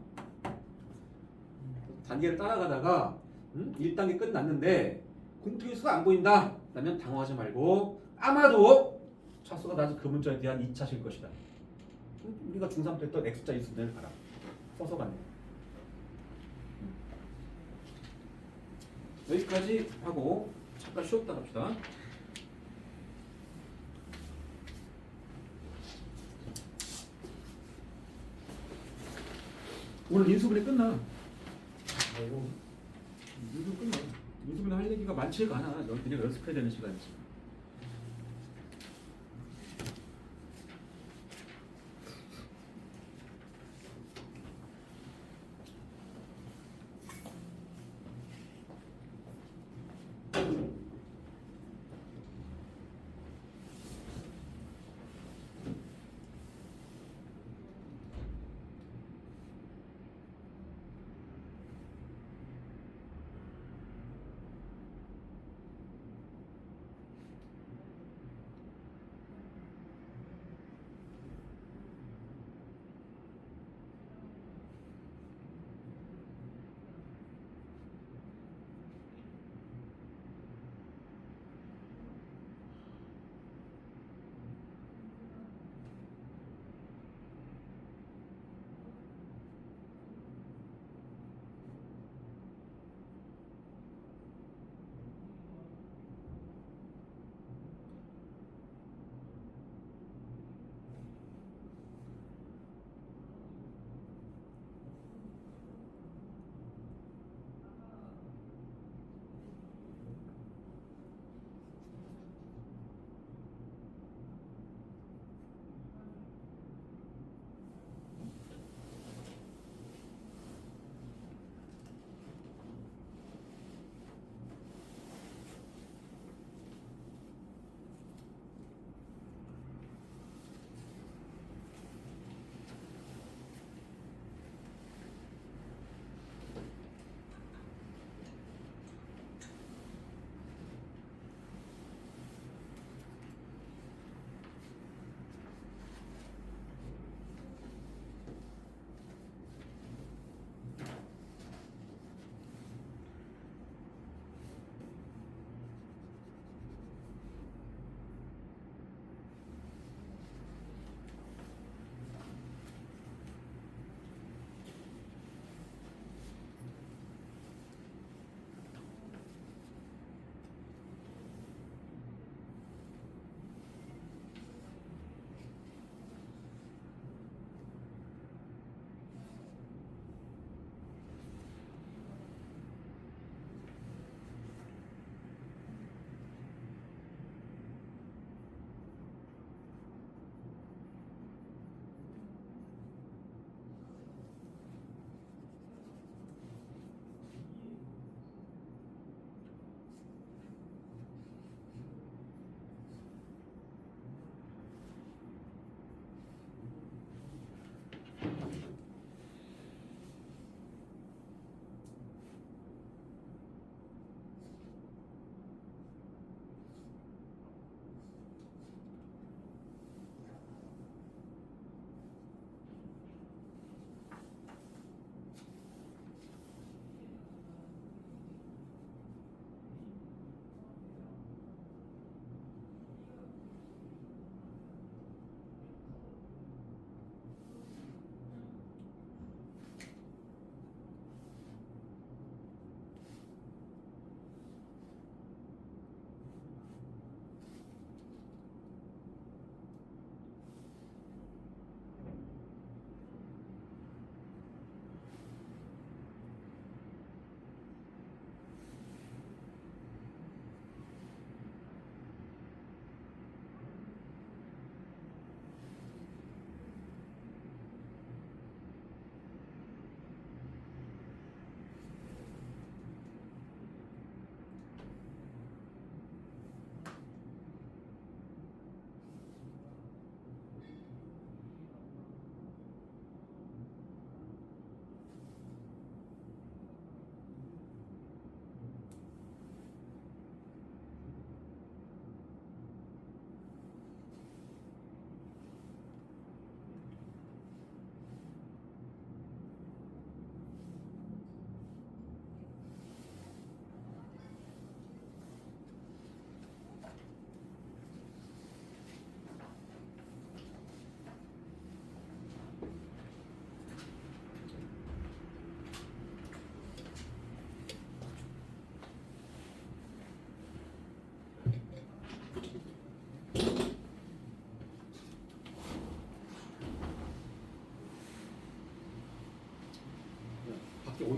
단계를 따라가다가 1단계 끝났는데 공통인수가 안 보인다. 그러면 당황하지 말고 아마도 차수가 낮은 그 문자에 대한 2차실 것이다. 우리가 중3 때 했던 x자 인수분해를 봐라. 써서 갔네. 여기까지 하고 잠깐 쉬었다 갑시다. 오늘 인수분해 끝나. 인수분해 끝나. 인수분해 할 얘기가 많지가 않아. 넌 그냥 연습해야 되는 시간이지.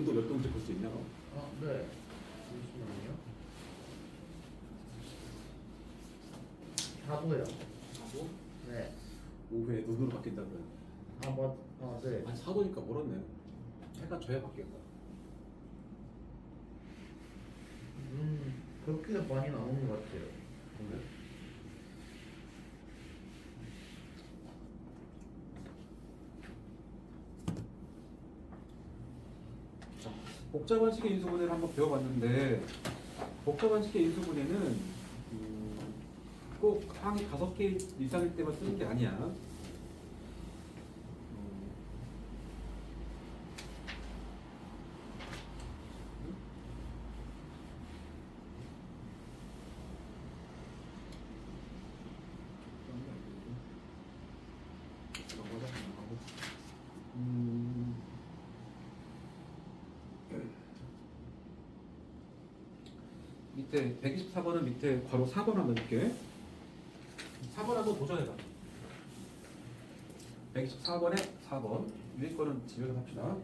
0도 몇 도인지 볼 수 있냐? 네. 잠시만요. 4도요. 4도? 네. 오후에 눈으로 바뀐다 그래. 네. 아니 4도니까 멀었네. 해가 져야 바뀌겠다. 그렇게 많이 나오는 것 같아요. 그래? 자, 복잡한 식의 인수분해를 한번 배워봤는데 복잡한 식의 인수분해는 꼭 항이 5개 이상일 때만 쓰는 게 아니야. 밑에 124번은 밑에 괄호 4번 한번 넣을게. 4번 한번 도전해봐. 124번에 4번. 위에 거는 집에서 합시다.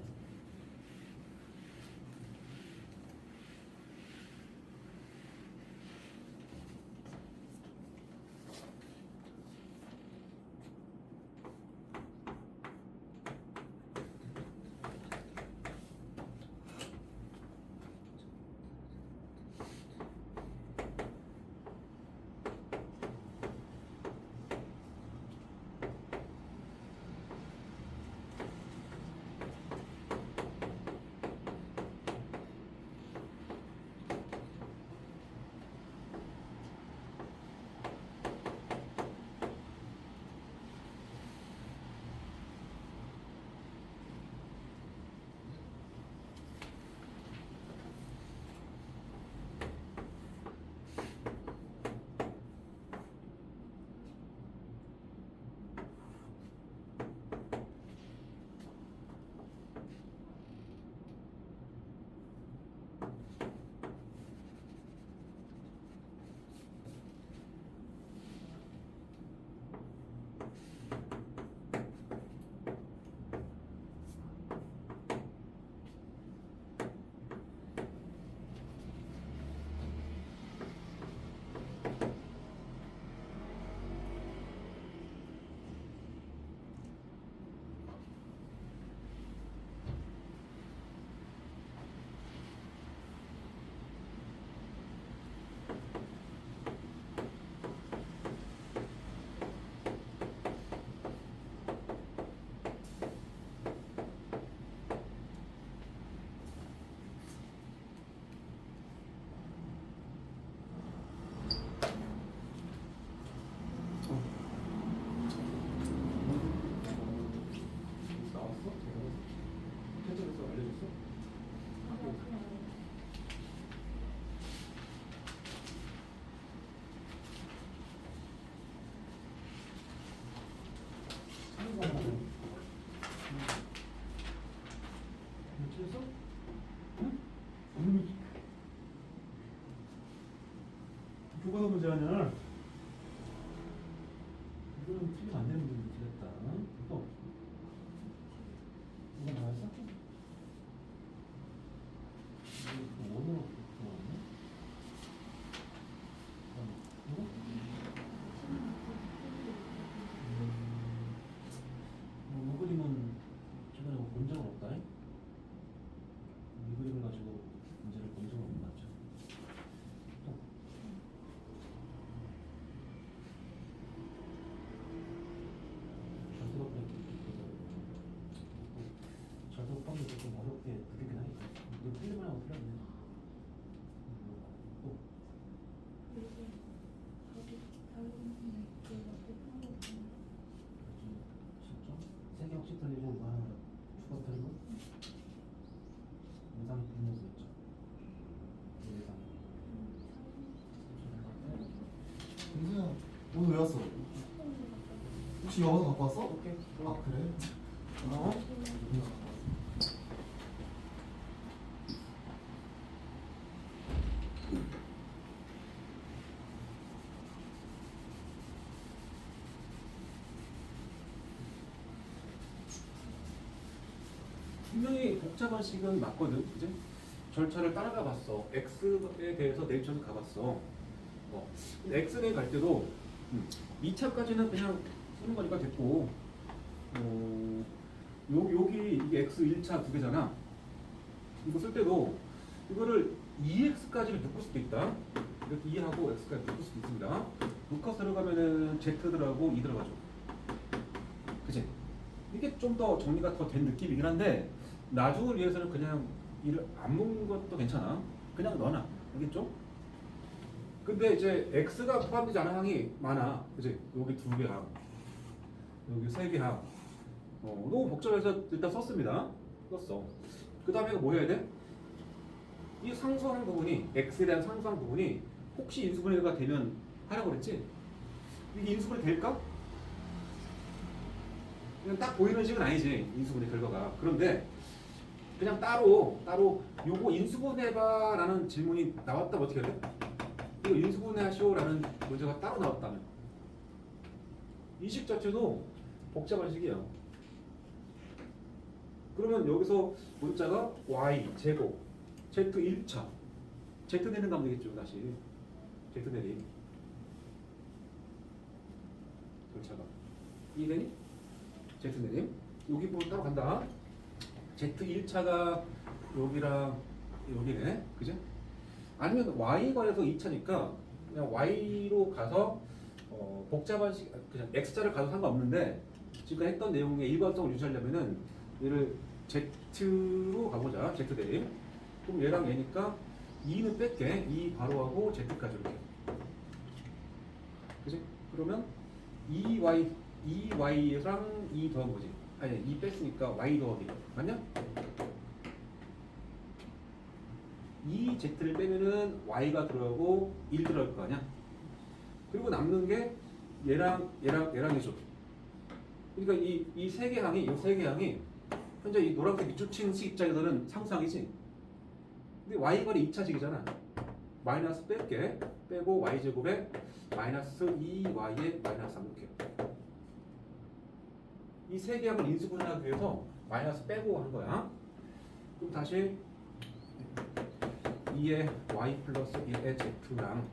나왔어? 캐치에서 알려줬어? 캐치에서? 응? 교과서 문제 아니야? 이거는 틀리면 안 되는 문제 틀렸다. 또 이거 나왔어? 이거 원으로 들어왔네? 이거? 이 그림은 최근에 본 적은 없다. 이 그림을 가지고 문제를 본 적은 없는 것 같죠. 또 절대로 조금 어렵게 그리긴 하니까 이거 틀리면 하고 틀렸네. 또 진짜? 세개 혹시 틀리고 이거 하나 추가 틀리고 예상 틀려서 있죠. 예상. 민수야 오늘 왜 왔어? 혹시 영어 갖고 왔어? 오케이. 아 그래? 어? 분명히 복잡한 식은 맞거든, 그지? 절차를 따라가 봤어. x에 대해서 내비쳐서 가봤어. 근데 x에 갈 때도 2차까지는 그냥 쓰는 거니까 됐고, 여기 이게 x 1차 두 개잖아. 이거 쓸 때도 이거를 2x까지를 묶을 수도 있다. 이렇게 2하고 x까지 묶을 수도 있습니다. 묶어서 들어가면은 z 들어가고 2 들어가죠. 그치? 이게 좀 더 정리가 더 된 느낌이긴 한데 나중을 위해서는 그냥 이를 안 묶는 것도 괜찮아. 그냥 넣어놔. 알겠죠? 근데 이제 x가 포함되지 않은 항이 많아. 그치? 여기 2개 항, 여기 3개 항. 너무 복잡해서 일단 썼습니다. 썼어. 그 다음에 뭐 해야 돼? 이 상수하는 부분이 x에 대한 상수하는 부분이 혹시 인수분해가 되면 하라고 그랬지? 이게 인수분해 될까? 그냥 딱 보이는 식은 아니지, 인수분해 결과가. 그런데 그냥 따로 요거 인수분해봐라는 질문이 나왔다면 어떻게 해야 돼? 이거 인수분해하시오라는 문제가 따로 나왔다면 이 식 자체도 복잡한 식이야. 그러면 여기서 문자가 y 제곱 z 1차 z 내림 가면 되겠죠. 다시 z 내림 절차가 이 내림 z 내림 여기 부분 따로 간다. z 1차가 여기랑 여기네, 그죠? 아니면 y 관해서 2차니까 그냥 y로 가서 복잡한 식 그냥 x자를 가도 상관없는데 지금 했던 내용의 일관성을 유지하려면은 얘를 z로 가보자. z 대림. 그럼 얘랑 얘니까 2는 뺄게. 2 바로하고 z까지 이렇게. 그지? 그러면 2y랑 2 더한 거지. 아니 2 뺐으니까 y 더하기. 맞냐? 2z를 빼면은 y가 들어가고 1 들어갈 거 아니야? 그리고 남는 게 얘랑이죠. 그러니까 이 세 개 항이, 현재 이 노란색 밑줄 친 식 입장에서는 상수항이지. 근데 y관이 2차식이잖아. 마이너스 뺄게. 빼고 y제곱에 마이너스 2y에 마이너스 3 이렇게. 이 세 개 항을 인수분해하기 위해서 마이너스 빼고 한 거야. 그럼 다시 2에 y 플러스 1에 z랑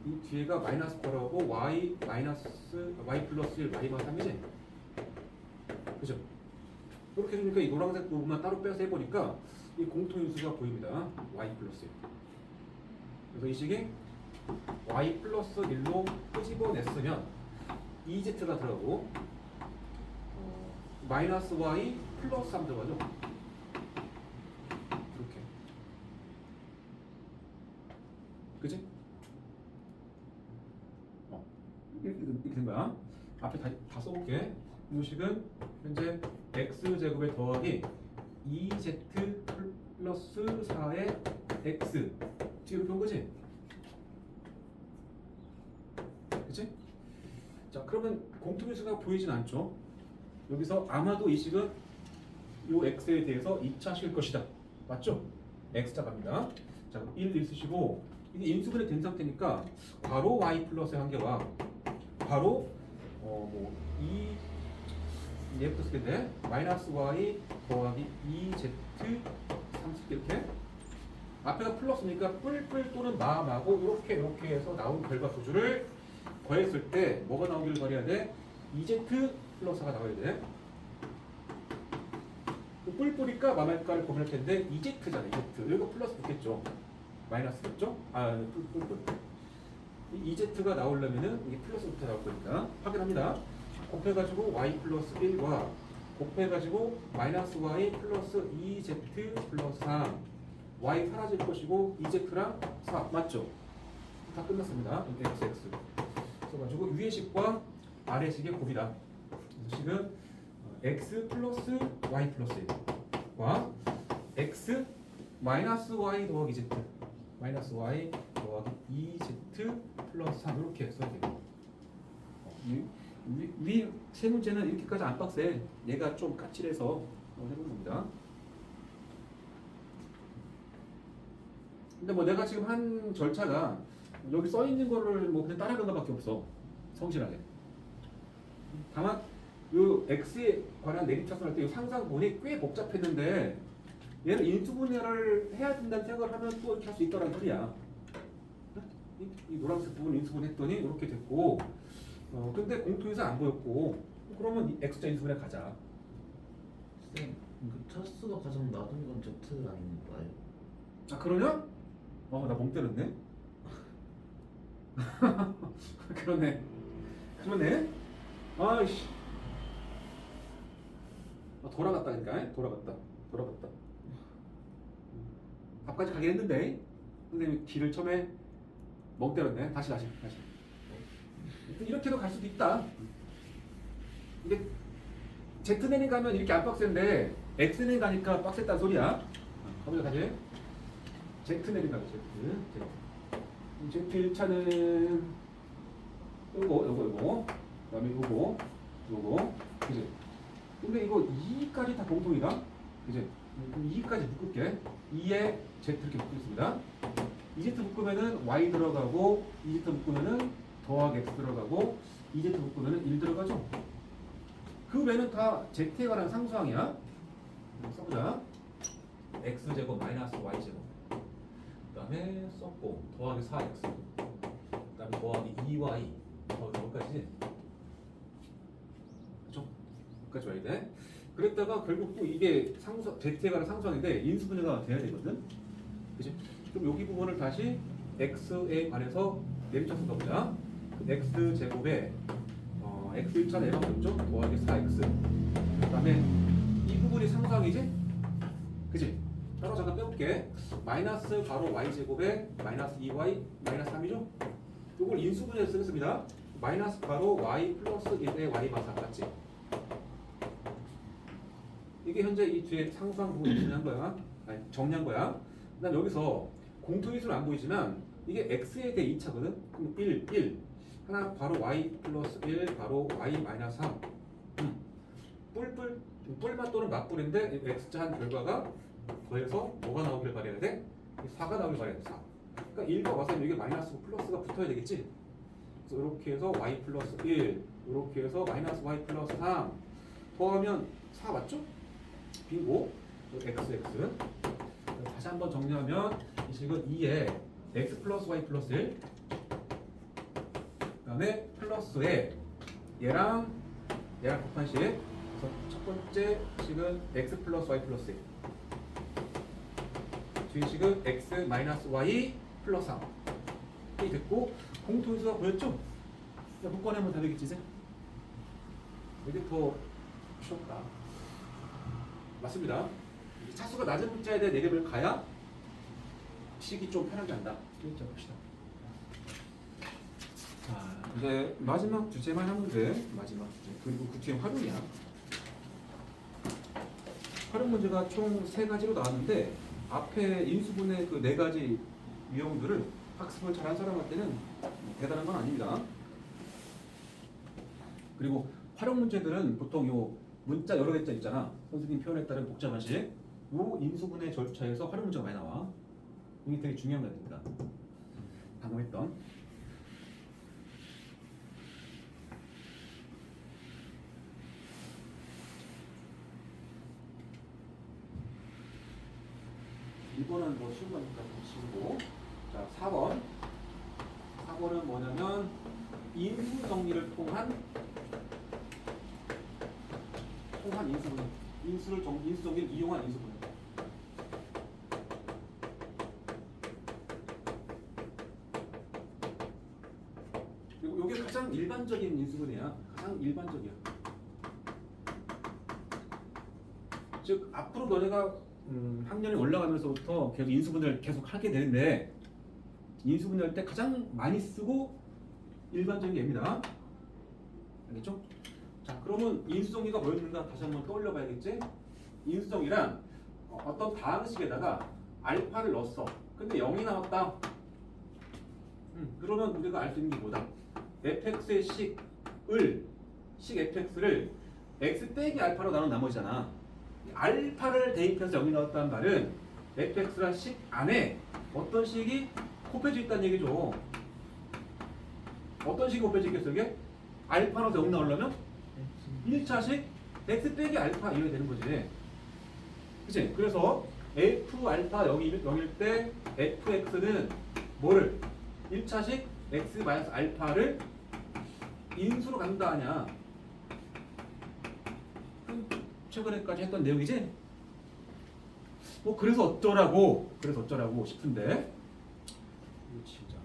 이 뒤에가 마이너스 걸어가고 y 플러스 1 y 마이너스 3이지? 그죠? 그렇게 해주니까 이 노란색 부분만 따로 빼서 해보니까 이 공통인수가 보입니다. y 플러스 1. 그래서 이 식이 y 플러스 1로 끄집어냈으면 2z가 들어가고 마이너스 y 플러스 3 들어가죠. 이렇게. 그치? 이렇게 된 거야. 앞에 다 써볼게. 이 식은 현재 x제곱에 더하기 2z 플러스 4의 x 지금 이렇게 온 거지? 그치? 자, 그러면 공통인수가 보이진 않죠? 여기서 아마도 이 식은 요 x에 대해서 2차식일 것이다. 맞죠? x자 갑니다. 자, 1 쓰시고 이게 인수분해 된 상태니까 바로 y 플러스의 한계와 바로 얘부터 쓰게 돼. 마이너스 y 더하기 2z 30 이렇게 앞에가 플러스니까 뿔뿔 또는 마하고 이렇게 해서 나온 결과 수주를 더했을 때 뭐가 나오기를 바라야 돼? 2z 플러스가 나와야 돼. 뿔뿔이니까 마말가를 고민할 텐데 2z잖아. 2z 여기가 플러스 붙겠죠. 마이너스겠죠? 뿔뿔 이 2z가 나오려면은 이게 플러스부터 나올 거니까 확인합니다. 곱해가지고 y 플러스 1과 곱해가지고 마이너스 y 플러스 2z 플러스 3 y 사라질 것이고 2z랑 4 맞죠? 다 끝났습니다. x 써가지고 위의 식과 아래 식의 곱이다. 그래서 식은 x 플러스 y 플러스 1과 x 마이너스 y 더하기 z 마이너스 y 더하기 2z 플러스 3 이렇게 써야 돼요. 위 세 문제는 이렇게까지 안 빡세. 얘가 좀 까칠해서 해본 겁니다. 근데 뭐 내가 지금 한 절차가 여기 써 있는 거를 뭐 그냥 따라가는 것밖에 없어. 성실하게. 다만 요 x에 관한 내림차순 할 때 이 상상분이 꽤 복잡했는데 얘를 인수분해를 해야 된다는 생각을 하면 또 이렇게 할 수 있다는 소리야. 이 노란색 부분 인수분해했더니 이렇게 됐고, 근데 공통에서 안 보였고, 그러면 이 x자 인수분해 가자. 쌤, 그 차수가 가장 낮은 건 Z 아닌가요? 아 그러냐? 나 멍 때렸네. 그러네. 아이씨. 돌아갔다니까. 돌아갔다. 앞까지 가긴 했는데, 선생님이 길을 처음에 멍 때렸네. 다시. 이렇게도 갈 수도 있다. 근데 Z내린 가면 이렇게 안 빡센데 X내린 가니까 빡셌다는 소리야. 가보자 다시. Z내린 가면 Z 1차는 요거 그다음에 요거 그지? 근데 이거 2까지 다 공통이다. 그지? 그럼 2까지 묶을게. 2에 Z 이렇게 묶겠습니다. 2Z 묶으면은 Y 들어가고 2Z 묶으면은 더하기 X 들어가고 2Z 묶으면은 1 들어가죠. 그 외에는 다 Z에 관한 상수항이야. 써보자. X제곱 마이너스 Y제곱. 그 다음에 썼고 더하기 4X. 그 다음에 더하기 2Y. 여기까지. 그쵸? 여기까지 와야 돼. 그랬다가 결국 또 이게 Z에 관한 상수항인데 인수분해가 돼야 되거든. 그치? 그럼 여기 부분을 다시 X에 관해서 내림차순 넣어보자. X제곱에 x 1차 내방했죠? 더하기 4x. 그 다음에 이 부분이 상수항이지? 그치? 따로 잠깐 빼볼게. 마이너스 바로 y제곱에 마이너스 2y 마이너스 3이죠? 이걸 인수분해해서 쓰겠습니다. 마이너스 바로 y 플러스 1의 y 마사 같지? 이게 현재 이 뒤에 상수항 부분 정리한 거야. 정리한 거야. 그 다음 여기서 공통인수는 안 보이지만 이게 x에 대해 2차거든? 그럼 1 하나 바로 y 플러스 1 바로 y 마이너스 3. 뿔맛 또는 맞뿔인데 x자 한 결과가 더해서 뭐가 나오길 바라야 돼? 4가 나오길 바라야 돼. 4. 그러니까 1과 와서 이게 마이너스 플러스가 붙어야 되겠지? 그래서 이렇게 해서 y 플러스 1 이렇게 해서 마이너스 y 플러스 3 더하면 4 맞죠? 빙고 x 다시 한번 정리하면 이 식은 2에 x 플러스 y 플러스 1 그 다음에 플러스에 얘랑 곱한 식. 그래서 첫 번째 식은 x 플러스 y 플러스 1 뒤 식은 x 마이너스 y 플러스 3 이렇게 됐고 공통인수가 보였죠? 묶어내면 다 되겠지 이제? 이게 더 쉬웠다. 맞습니다. 차수가 낮은 문자에 대해 내림을 가야 식이 좀 편하게 한다. 자 봅시다. 자, 이제 마지막 주제만 하면 돼. 마지막 주제. 그리고 그 뒤에 활용이야. 활용 문제가 총 3가지로 나왔는데 앞에 인수분해 그 4가지 유형들을 학습을 잘한 사람한테는 대단한 건 아닙니다. 그리고 활용 문제들은 보통 요 문자 여러 개자 있잖아. 선생님 표현에 따른 복잡한 식. 요 인수분해 절차에서 활용 문제가 많이 나와. 이게 되게 중요한 것입니다. 방금 했던. 이번은 뭐 쉬운 거니까 치우고. 자, 4번. 4번은 뭐냐면 인수 정리를 통한 인수분해. 인수 정리를 이용한 인수분해. 그리고 이게 가장 일반적인 인수분해야. 가장 일반적이야. 즉 앞으로 너네가 학년이 올라가면서부터 계속 인수분해를 계속 하게 되는데 인수분해할 때 가장 많이 쓰고 일반적인 예입니다. 알겠죠? 자, 그러면 인수정리가 뭐였는가 다시 한번 떠올려 봐야겠지? 인수정리란 어떤 다항식에다가 알파를 넣었어. 근데 0이 나왔다. 그러면 우리가 알 수 있는 게 뭐다? fx의 식 fx를 x 빼기 알파로 나눈 나머지잖아. 알파를 대입해서 0이 나왔다는 말은 fx란 식 안에 어떤 식이 곱해져 있다는 얘기죠. 어떤 식이 곱해져 있겠어 이게? 알파 넣어서 0 나오려면 1차식 x 빼기 알파 이래야 되는 거지. 그치? 그래서 f 알파 0일 때 fx는 뭐를 1차식 x 마이너스 알파를 인수로 간다 하냐. 최근에까지 했던 내용이지? 뭐 그래서 어쩌라고 싶은데 이거 진짜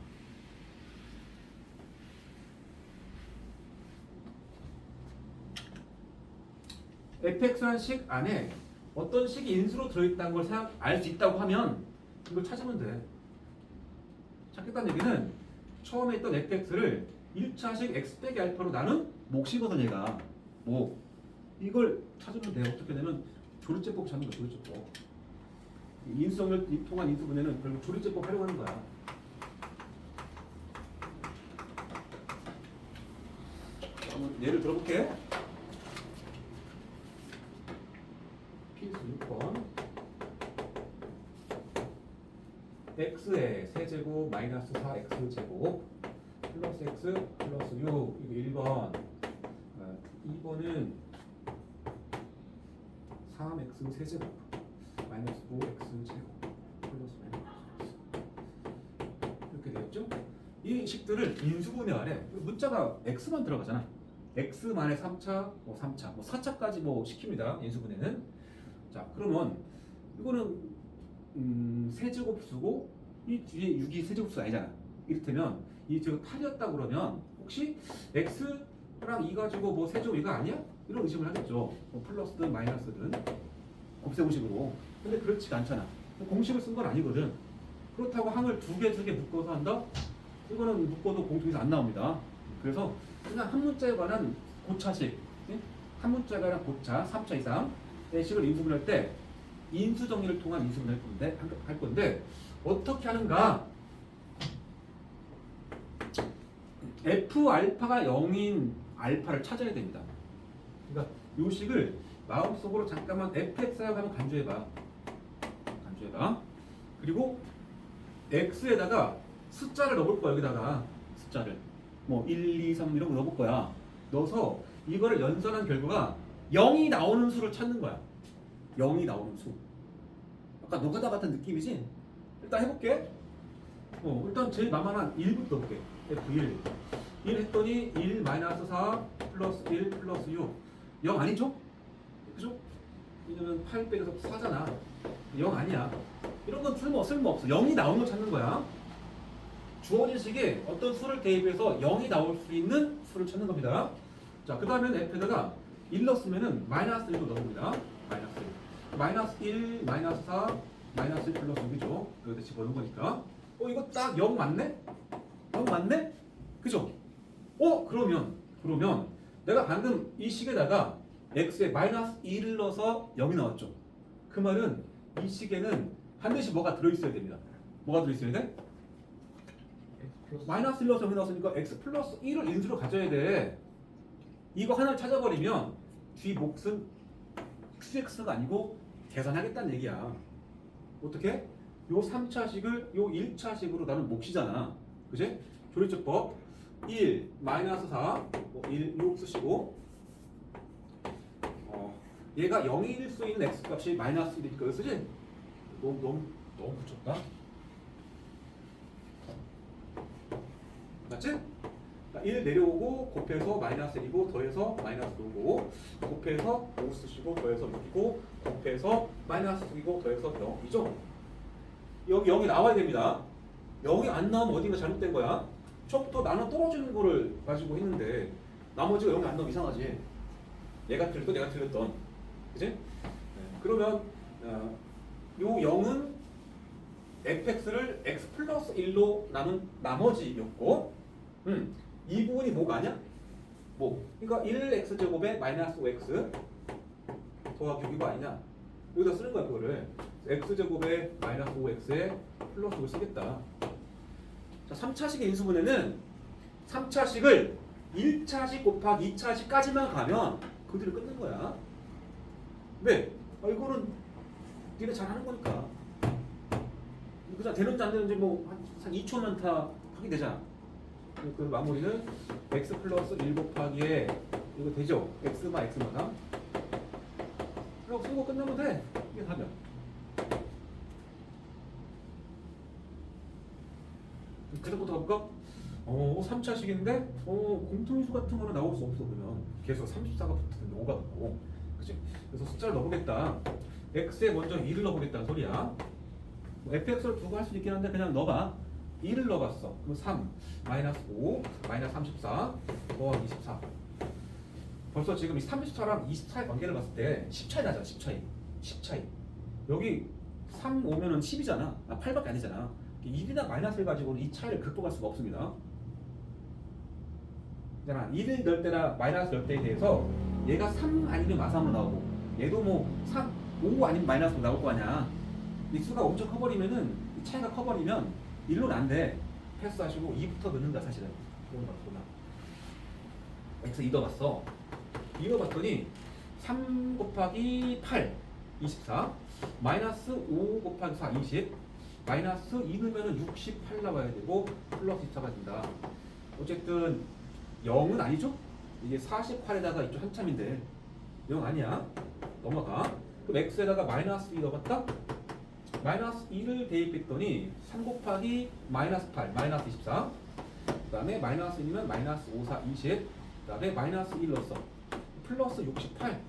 fx라는 식 안에 어떤 식이 인수로 들어있다는 걸 알 수 있다고 하면 이걸 찾으면 돼. 찾겠다는 얘기는 처음에 있던 fx를 1차식 x 빼기 알파로 나눈 몫이거든 얘가. 뭐 이걸 찾으면 돼. 어떻게 되면 조리제법 찾는 거야. 조리제법. 인수정렬 통한 인수분해는 결국 조리제법 활용하는 거야. 한번 예를 들어볼게. 필수 6번 x의 세제곱 마이너스 4x제곱 플러스 x 플러스 6 이거 1번. 2번은 3x 세제곱 마이너스 5x 제곱 플러스 마이너스 이렇게 되었죠? 이 식들을 인수분해하래. 문자가 x만 들어가잖아. x만의 3차, 뭐 3차, 뭐 4차까지 뭐 시킵니다. 인수분해는. 자, 그러면 이거는 세제곱수고 이 뒤에 6이 세제곱수 아니잖아. 이를테면 이 제곱 8이었다 그러면 혹시 x랑 2 가지고 뭐 세제곱 이거 아니야? 이런 의심을 하겠죠. 뭐 플러스든 마이너스든 곱셈공식으로. 근데 그렇지가 않잖아. 공식을 쓴 건 아니거든. 그렇다고 항을 두 개 묶어서 한다? 이거는 묶어도 공식에서 안 나옵니다. 그래서 그냥 한 문자에 관한 고차식, 한 문자에 관한 고차 3차 이상의 식을 인수분할 때 인수 정리를 통한 인수분할 할 건데 어떻게 하는가? f 알파가 0인 알파를 찾아야 됩니다. 그러니까 이 식을 마음속으로 잠깐만 fx라고 하면 간주해봐. 그리고 x에다가 숫자를 넣을 거야. 여기다가 숫자를 뭐 1, 2, 3 이런 거 넣을 거야. 넣어서 이거를 연산한 결과가 0이 나오는 수를 찾는 거야. 0이 나오는 수. 아까 노가다 같은 느낌이지? 일단 해볼게. 일단 제일 만만한 1부터 볼게. F1 1 했더니 1 마이너스 4 플러스 1 플러스 6 0 아니죠? 그죠? 왜냐면 8 빼기서 4잖아. 0 아니야. 이런 건 쓸모없어. 0이 나오는 걸 찾는 거야. 주어진 식에 어떤 수를 대입해서 0이 나올 수 있는 수를 찾는 겁니다. 자, 그 다음에는 F에다가 1 넣었으면은 마이너스 1도 넣어봅니다. 마이너스 1. 마이너스 1, 마이너스 4, 마이너스 1 플러스 6이죠. 여기다 집어넣은 거니까. 이거 딱 0 맞네? 0 맞네? 그죠? 그러면 내가 방금 이 식에다가 x에 마이너스 1을 넣어서 0이 나왔죠. 그 말은 이 식에는 반드시 뭐가 들어있어야 됩니다. 뭐가 들어있어야 돼? 마이너스 1 넣어서 0이 나왔으니까 x 플러스 1을 인수로 가져야 돼. 이거 하나를 찾아버리면 뒤 몫은 qx가 아니고 계산하겠다는 얘기야. 어떻게? 요 3차식을 요 1차식으로 나는 몫이잖아. 그지? 조리제법 1, 마이너스 4, 1, 요 쓰시고 얘가 0일 수 있는 x값이 마이너스 1이니까 이거 쓰지? 너무 붙였다. 맞지? 1 내려오고 곱해서 마이너스 1이고 더해서 마이너스 5고 곱해서 5 쓰시고 더해서 6이고 곱해서 마이너스 6이고 더해서 0이죠? 여기 0이 나와야 됩니다. 0이 안 나오면 어딘가 잘못된 거야. 처음부터 나는 떨어지는 거를 가지고 했는데 나머지가 0이 안 나오면 이상하지. 얘가 틀렸던 내가 틀렸던. 그치? 네. 그러면 요 0은 fx를 x 플러스 1로 나눈 나머지였고 이 부분이 뭐가 아니야? 그러니까 1x제곱에 마이너스 5x 더하기 6이거 아니냐? 여기다 쓰는 거야 그거를. x제곱에 마이너스 5x에 플러스 5를 쓰겠다. 자, 3차식의 인수분해는 3차식을 1차식 곱하기 2차식까지만 가면 그대로 끝낸 거야. 왜? 이거는 니네 잘하는 거니까. 그냥 되는지 안 되는지 한 2초만 다 확인되잖아. 그 마무리는 x 플러스 1 곱하기에 이거 되죠? x마 x마다. 그럼 쓰고 끝나면 돼. 이게 답이야. 그다음부터 가볼까? 3차식인데 공통인수 같은 거는 나올 수 없어. 그러면 계속 34가 붙는데 5가 붙고, 그치? 그래서 숫자를 넣어보겠다. x에 먼저 2를 넣어보겠다는 소리야. 뭐 fx를 두고 할 수 있긴 한데 그냥 넣어봐. 2를 넣어봤어. 그럼 3, 마이너스 5, 마이너스 34, 24. 벌써 지금 이 34랑 24의 관계를 봤을 때 10 차이 나잖아. 10 차이. 10 차이. 여기 3 오면은 10이잖아. 8밖에 아니잖아. 1이나 마이너스를 가지고는 이 차이를 극복할 수가 없습니다. 있잖아. 1을 넣을 때나 마이너스 넣을 때에 대해서 얘가 3 아니면 마삼으로 나오고, 얘도 뭐 3, 5 아니면 마이너스로 나올 거 아니야. 이 수가 엄청 커버리면은, 이 차이가 커버리면 1로는 안 돼. 패스하시고 2부터 넣는다 사실은. 이런 거 봤구나. x 2 넣어봤어. 2 넣어봤더니 3 곱하기 8, 24, 마이너스 5 곱하기 4, 20, 마이너스 2 넣으면 68 나와야 되고 플러스 24가 된다. 어쨌든 0은 아니죠? 이게 48에다가 이쪽 한참인데 0 아니야. 넘어가. 그럼 x에다가 마이너스 2 넣어봤다? 마이너스 2를 대입했더니 3 곱하기 마이너스 8, 마이너스 24, 그 다음에 마이너스 2는 마이너스 5, 4, 20, 그 다음에 마이너스 1 넣었어. 플러스 68,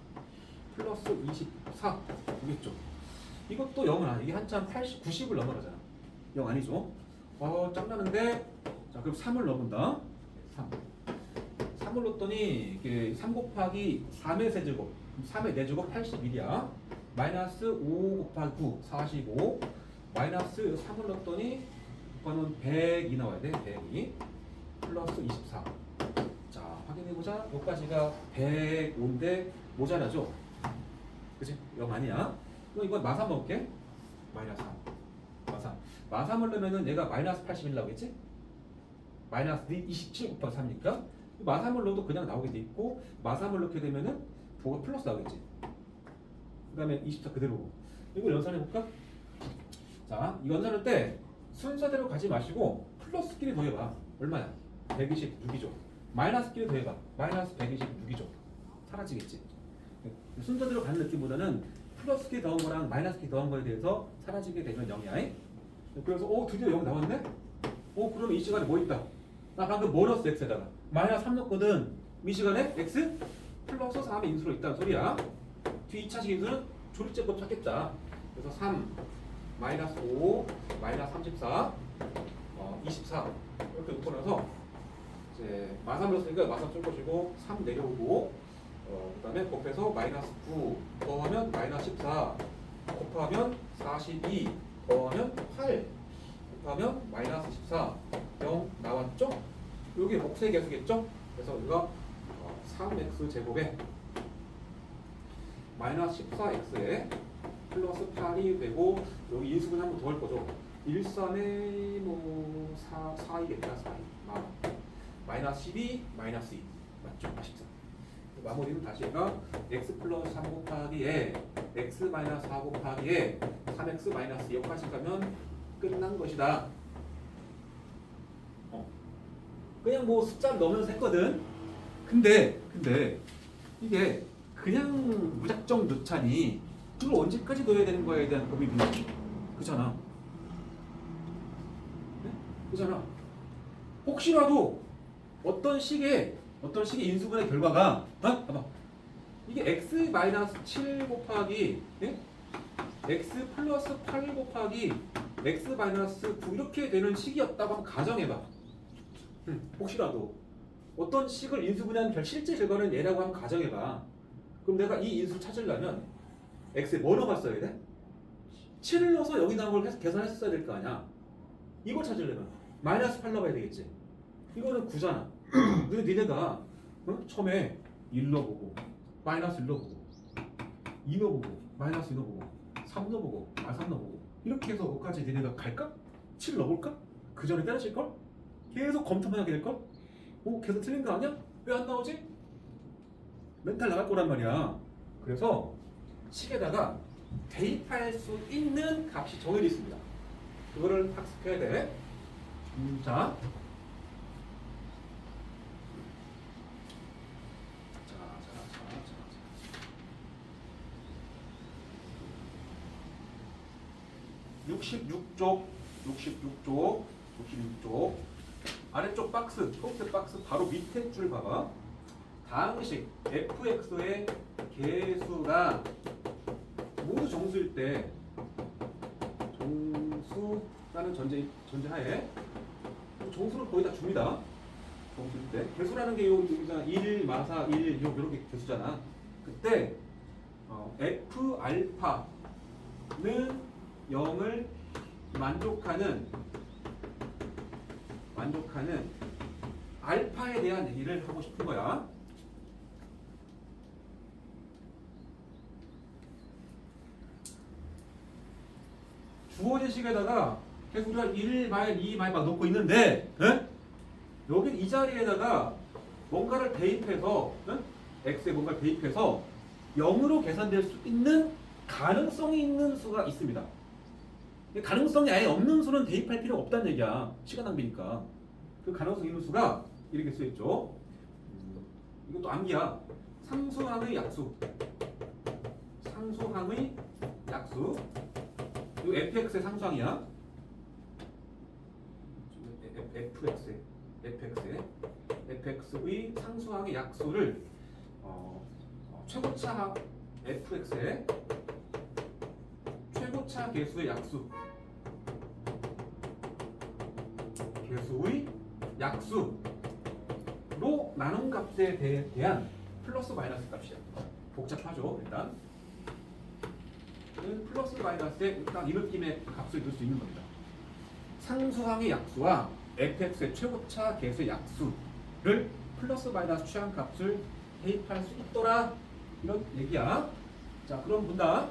플러스 24 되겠죠. 이것도 0은 아니야. 이게 한참 80, 90을 넘어가잖아. 0 아니죠? 짱나는데. 자, 그럼 3을 넣어본다. 3을 넣었더니 이게 3 곱하기 3의 세제곱, 3의 4제곱 81이야. 마이너스 5 곱하기 9, 45. 마이너스 3을 넣었더니 이거는 102 나와야 돼. 102 플러스 24. 자, 확인해보자. 여기까지가 105인데 모자라죠? 그치? 0 아니야. 그럼 이건 마삼 넣을게. 마이너스 3. 마삼. 마삼을 넣으면은 얘가 마이너스 81 나오겠지? 마이너스 27 곱하기 3이니까 마삼을 넣어도 그냥 나오게 돼 있고, 마삼을 넣게 되면은 부호가 플러스 나오겠지. 그 다음에 24 그대로고. 이걸 연산해볼까? 자, 이 연산할 때 순서대로 가지 마시고 플러스끼리 더해봐. 얼마야? 126이죠. 마이너스끼리 더해봐. 마이너스 126이죠. 사라지겠지. 순서대로 가는 느낌보다는 플러스끼리 더한 거랑 마이너스끼리 더한 거에 대해서 사라지게 되면 0이야. 그래서 드디어 0 나왔네? 그러면 이 시간에 뭐 있다? 나 방금 뭐 넣었어? x에다가 마이너스 3 넣었거든. 이 시간에 x 플러스 3의 인수로 있다는 소리야. 뒤 2차식 인수는 조립제법 찾겠다. 그래서 3 마이너스 5 마이너스 34 24 이렇게 놓고 나서 이제 마삼을 넣었으니까 마삼 줄 것이고 3 내려오고, 그 다음에 곱해서 마이너스 9 더하면 마이너스 14 곱하면 42 더하면 8 곱하면 마이너스 14 0 나왔죠? 여기 목세 개수겠죠? 그래서 우리가 3x 제곱에 마이너스 14x에 플러스 8이 되고, 여기 인수분 한번 더 할 거죠. 13에 뭐 4이겠다. 4이 마이너스 12 마이너스 2 맞죠? 14. 마무리는 다시 해가 x 플러스 3 곱하기에 x 마이너스 4 곱하기에 3x 마이너스 2까지 가면 끝난 것이다. 그냥 뭐 숫자를 넣으면서 했거든. 근데 이게 그냥 무작정 넣자니 이걸 언제까지 넣어야 되는 거에 대한 고민이 그잖아. 네? 그잖아. 혹시라도 어떤 식의 인수분해 결과가 봐봐. 이게 x-7 곱하기 x 플러스 8 곱하기 x-9 이렇게 되는 식이었다고 한번 가정해봐. 혹시라도 어떤 식을 인수분해한 실제 결과는 얘라고 한번 가정해봐. 그럼 내가 이 인수를 찾으려면 x에 뭐 넣어봤어야 돼? 7을 넣어서 여기 나온 걸 계산했어야 될 거 아니야. 이걸 찾으려면 마이너스 8 넣어봐야 되겠지. 이거는 9잖아. 근데 니네가 처음에 1 넣어보고 마이너스 1 넣어보고 2 넣어보고 마이너스 2 넣어보고 3 넣어보고 3 넣어보고 이렇게 해서 5까지 니네가 갈까? 7 넣어볼까? 그 전에 때려칠걸? 계속 검토만 하게 될걸? 계속 틀린 거 아니야? 왜 안 나오지? 멘탈 나갈 거란 말이야. 그래서 식에다가 대입할 수 있는 값이 정해져 있습니다. 그거를 학습해야 돼. 자, 66쪽 아래쪽 박스, 초록색 박스 바로 밑에 줄 봐봐. 다항식 fx의 개수가 모두 정수일 때, 정수라는 전제하에 정수를 거의 다 줍니다. 정수일 때 개수라는 게 여기잖아. 1, 마사 1 이렇게 개수잖아. 그때 f 알파는 0을 만족하는 알파에 대한 얘기를 하고 싶은 거야. 주어진 식에다가 계속 우리가 1 마일, 2 마일 막 넣고 있는데, 여기 이 자리에다가 뭔가를 대입해서, x에 뭔가를 대입해서 0으로 계산될 수 있는 가능성이 있는 수가 있습니다. 가능성이 아예 없는 수는 대입할 필요가 없다는 얘기야. 시간 낭비니까. 그 가능성 있는 수가 이렇게 쓰여있죠. 이것도 암기야. 상수항의 약수. 이 fx의 상수항이야. fx의 상수항의 약수를 최고차 fx의 최고차 개수의 개수의 약수로 나눈 값에 대한 플러스 마이너스 값이야. 복잡하죠. 일단 플러스 마이너스에 일단 이 느낌의 값을 넣을 수 있는 겁니다. 상수항의 약수와 fx의 최고차 개수의 약수를 플러스 마이너스 취한 값을 대입할 수 있더라, 이런 얘기야. 자, 그럼 본다.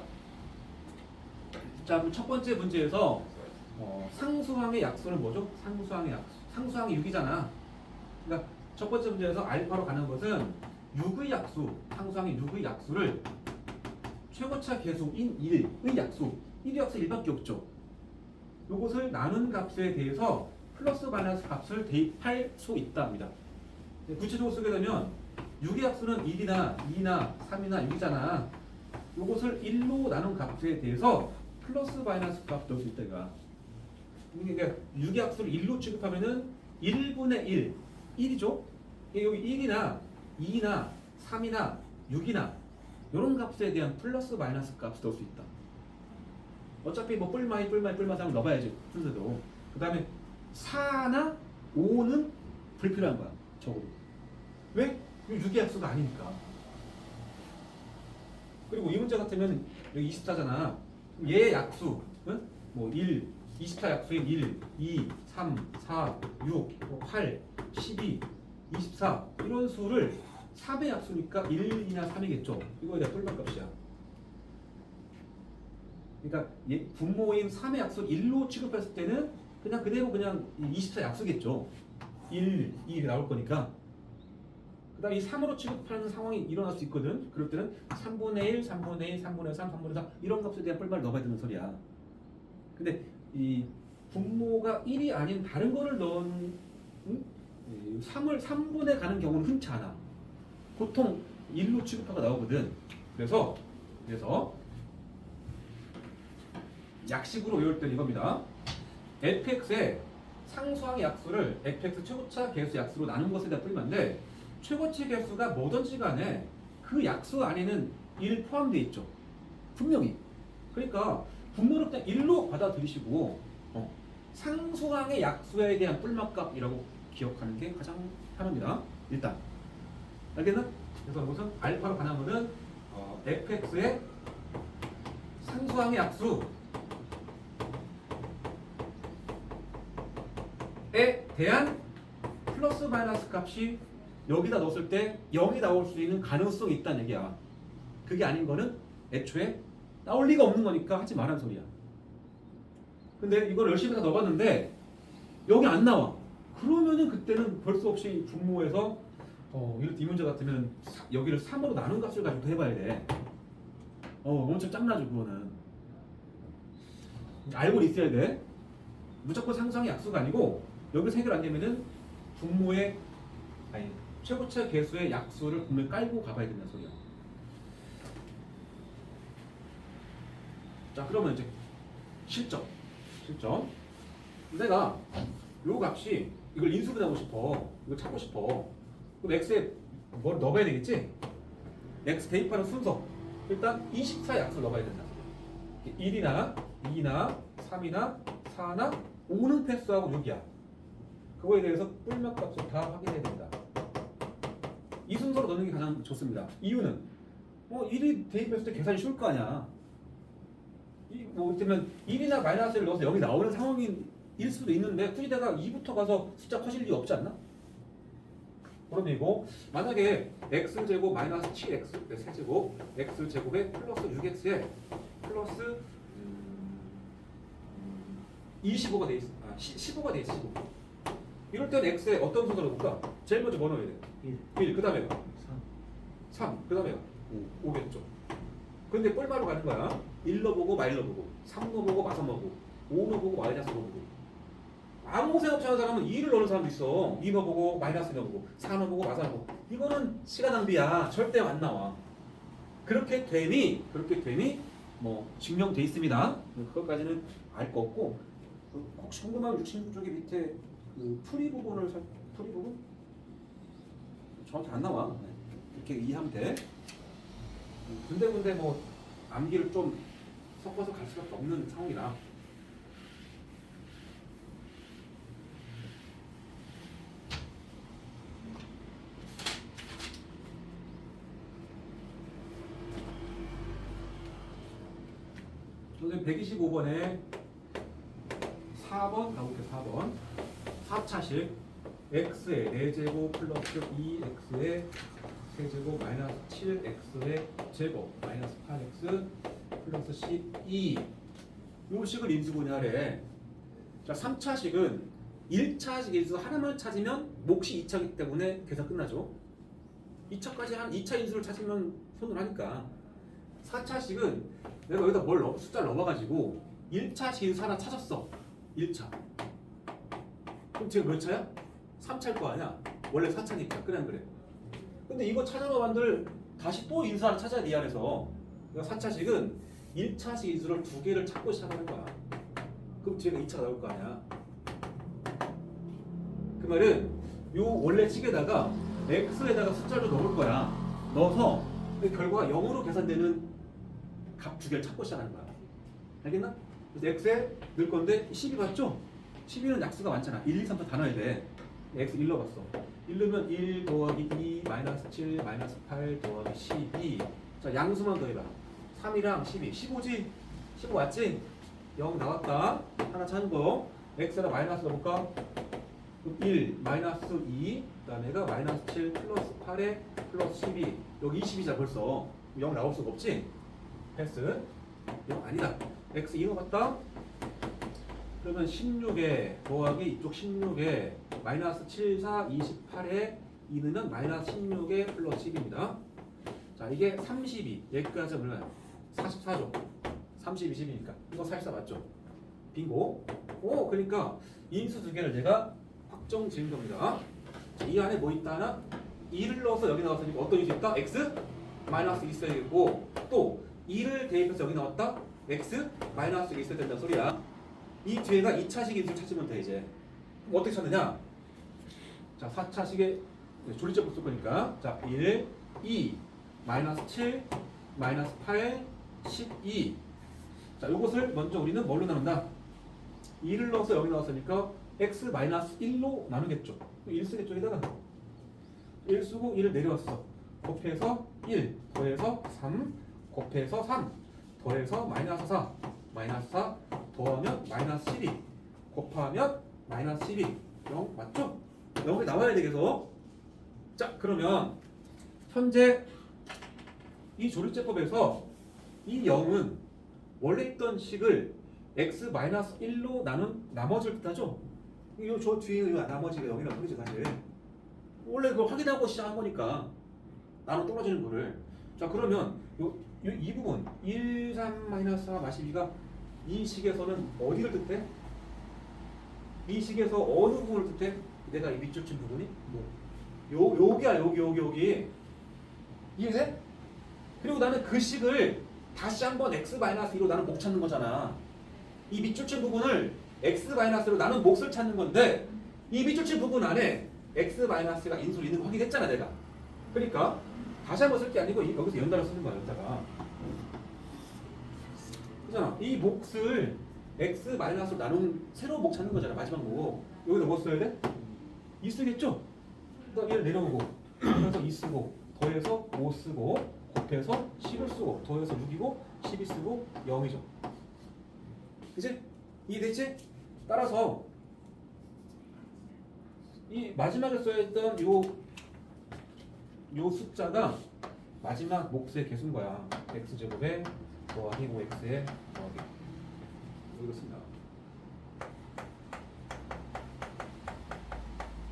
자, 그럼 첫 번째 문제에서 상수항의 약수는 뭐죠? 상수항이 6이잖아. 그러니까 첫 번째 문제에서 알파로 가는 것은 6의 약수, 상수항의 6의 약수를 최고차 개수인 1의 약수, 1의 약수 1밖에 없죠. 이것을 나눈 값에 대해서 플러스 마이너스 값을 대입할 수 있답니다. 구체적으로 쓰게 되면 6의 약수는 1이나 2나 3이나 6이잖아. 이것을 1로 나눈 값에 대해서 플러스 마이너스 값 넣을 수 있다 이거야. 그러니까 6의 약수를 1로 취급하면은 1분의 1, 1이죠? 여기 1이나 2나 3이나 6이나 이런 값에 대한 플러스 마이너스 값을 넣을 수 있다. 어차피 뭐 뿔마이상을 넣어봐야지 순서도. 그 다음에 4나 5는 불필요한 거야. 적어도. 왜? 6의 약수가 아니니까. 그리고 이 문제 같으면 여기 24잖아. 얘의 약수, 뭐 1, 24 약수인 1, 2, 3, 4, 6, 8, 12, 24 이런 수를 3의 약수니까 1이나 3이겠죠. 이거에 대한 뿔마값이야. 그러니까 분모인 3의 약수 1로 취급했을 때는 그냥 그대로 그냥 24 약수겠죠. 1, 2 나올 거니까. 그 다음에 이 3으로 취급하는 상황이 일어날 수 있거든. 그럴 때는 3분의 1, 3분의 1, 3분의 3, 3분의 4 이런 값에 대한 뿔마를 넣어봐야 되는 소리야. 근데 이 분모가 1이 아닌 다른 거를 넣은 3분에 가는 경우는 흔치 않아. 보통 1로 취급하고 나오거든. 그래서 약식으로 외울 때는 이겁니다. fx의 상수항의 약수를 fx 최고차 개수 약수로 나눈 것에 대한 뿔마인데, 최고치 개수가 뭐든지 간에 그 약수 안에는 1 포함되어 있죠. 분명히. 그러니까 분모를 그냥 1로 받아들이시고 상수항의 약수에 대한 뿔마값이라고 기억하는 게 가장 편합니다. 일단 알겠나? 그래서 무슨 알파로 가는 거는 fx의 상수항의 약수에 대한 플러스 마이너스 값이 여기다 넣었을 때 0이 나올 수 있는 가능성이 있다는 얘기야. 그게 아닌 거는 애초에 나올 리가 없는 거니까 하지 말라는 소리야. 근데 이걸 열심히 다 넣어봤는데 여기 안 나와. 그러면은 그때는 벌써 없이 분모에서 이 문제 같으면 여기를 3으로 나눈 값을 가지고 해봐야 돼. 엄청 짱나죠 그거는. 알고는 있어야 돼. 무조건 상수항의 약수가 아니고 여기서 해결 안 되면은 분모의 최고차 개수의 약수를 분명히 깔고 가봐야 된다는 소리야. 자, 그러면 이제 실적. 실점. 내가 요 값이 이걸 인수분해하고 싶어. 이걸 찾고 싶어. 그럼 x에 뭘 넣어봐야 되겠지? x 대입하는 순서. 일단 24 약수를 넣어봐야 된다. 1이나 2나 3이나 4나 5는 패스하고 6이야. 그거에 대해서 뿔몇 값을 다 확인해야 된다. 이 순서로 넣는 게 가장 좋습니다. 이유는 1이 대입했을 때 계산이 쉬울 거 아니야. 뭐 그러면 1이나 마이너스를 넣어서 여기 나오는 상황일 수도 있는데 굳이 내가 2부터 가서 숫자 커질 이유 없지 않나? 그런 얘기고 만약에 x제곱 마이너스 7x 세제곱 x제곱에 플러스 6x에 플러스 25가 돼 있어. 15가 돼 있어. 15. 이럴 때는 x에 어떤 순서로 볼까? 제일 먼저 뭐 넣어야 돼? 1. 그 다음에 3. 그 다음에 5겠죠. 근데 뿔마로 가는 거야. 1 넣어보고 마일 넣어보고 3 넣어보고 마삼 넣어보고 5 넣어보고 마이너스 넣어보고 아무 생각 없이 하는 사람은 2를 넣는 사람도 있어. 2 넣어보고 마이너스 넣어보고 4 넣어보고 마삼 넣어보고 이거는 시간 낭비야. 절대 안 나와. 그렇게 되니 뭐 증명돼 있습니다. 그것까지는 알 거 없고 혹시 궁금하면 66쪽에 밑에 그 풀이 부분 정확히 안 나와. 이렇게 이해하면 돼. 군데군데 뭐 암기를 좀 섞어서 갈 수밖에 없는 상황이라. 선생님 125번에 4번 가볼게요. 4번 4차식 x의 4제곱 플러스 2x의 세제곱 마이너스 7x의 제곱 마이너스 8x 플러스 12 요 식을 인수분해하래. 자 3차식은 1차식에서 하나만 찾으면 몫이 2차이기 때문에 계산 끝나죠. 2차까지 한 2차 인수를 찾으면 손을 하니까 4차식은 내가 여기다 숫자를 넣어가지고 1차식 인수 하나 찾았어. 1차. 그럼 지금 몇 차야? 3차일 거 아니야? 원래 4차니까. 그래 안 그래? 근데 이거 찾아놓은들 다시 또 인수 하나 찾아야 돼. 이 안에서. 그러니까 4차식은 1차식 인수를 2개를 찾고 시작하는 거야. 그럼 뒤에 2차가 나올 거 아니야? 그 말은 요 원래 식에다가 x에다가 숫자를 넣을 거야. 넣어서 그 결과가 0으로 계산되는 값 2개를 찾고 시작하는 거야. 알겠나? 그래서 x에 넣을 건데 12 봤죠? 12는 약수가 많잖아. 1, 2, 3, 4 다 넣어야 돼. x 1 넣어봤어. 1 넣으면 1 더하기 2 마이너스 7 마이너스 8 더하기 12. 자 양수만 더해봐. 3이랑 12. 15지? 15 맞지? 0 나왔다. 하나 찾은 거. x에다 마이너스 넣어볼까? 1 마이너스 2 그다음에가 마이너스 7 플러스 8에 플러스 12. 여기 20이자 벌써. 0 나올 수가 없지? 패스. 0 아니다. x 2 넣어봤다. 그러면 16에 더하기 이쪽 16에 마이너스 7, 4, 28에 2 넣으면 마이너스 16에 플러스 10입니다. 자 이게 32. 여기까지 얼마야? 44죠. 32, 10이니까. 이거 44 맞죠? 빙고. 오 그러니까 인수 2개를 내가 확정 지은 겁니다. 자, 이 안에 뭐 있다 하나? 2를 넣어서 여기 나왔으니까 어떤 인수 있다? x 마이너스 있어야 되고 또 2를 대입해서 여기 나왔다? x 마이너스 있어야 된다는 소리야. 이 뒤에가 2차식 인수를 찾으면 돼 이제. 그럼 어떻게 찾느냐? 자 4차식에 조리제법 쓸 거니까 자 1, 2, 마이너스 7, 마이너스 8, 12. 자 이것을 먼저 우리는 뭘로 나눈다? 2를 넣어서 여기 나왔으니까 x 마이너스 1로 나누겠죠. 1 쓰겠죠 여기다가. 1 쓰고 1을 내려왔어. 곱해서 1 더해서 3 곱해서 3 더해서 마이너스 4 마이너스 4 더하면 마이너스 12 곱하면 마이너스 12 0 맞죠? 0이 나와야 되겠어. 자 그러면 현재 이 조립제법에서 이 0은 원래 있던 식을 x 마이너스 1로 나눈 나머지를 뜻하죠? 저 뒤에 나머지가 0이라고 그러죠 사실. 원래 그걸 확인하고 시작한 거니까 나눠 떨어지는 거를. 자 그러면 이 부분 1, 3, 마이너스 4, 마이너스 12가 이 식에서는 어디를 뜻해? 이 식에서 어느 부분을 뜻해? 내가 이 밑줄 친 부분이? 여기야 여기 이해돼? 그리고 나는 그 식을 다시 한번 x-2로 나는 못 찾는 거잖아. 이 밑줄친 부분을 x-로 나눈 몫을 찾는 건데 이 밑줄친 부분 안에 x-가 인수로 있는 거 확인했잖아 내가. 그러니까 다시 한번 쓸 게 아니고 여기서 연달아 쓰는 거야 연달아. 그잖아. 이 몫을 x-로 나눈 새로운 몫 찾는 거잖아 마지막 목. 여기다 뭐 써야 돼? 2 쓰겠죠? 그다음 얘를 내려오고 그래서 2 쓰고 더해서 5 쓰고 곱해서 10을 쓰고 더해서 6이고 12 쓰고 0이죠. 그치? 이해됐지? 따라서 이 마지막에 써야 했던 요 숫자가 마지막 몫의 개수인 거야. x제곱에 더하기 5x에 더하기 이거 씁니다.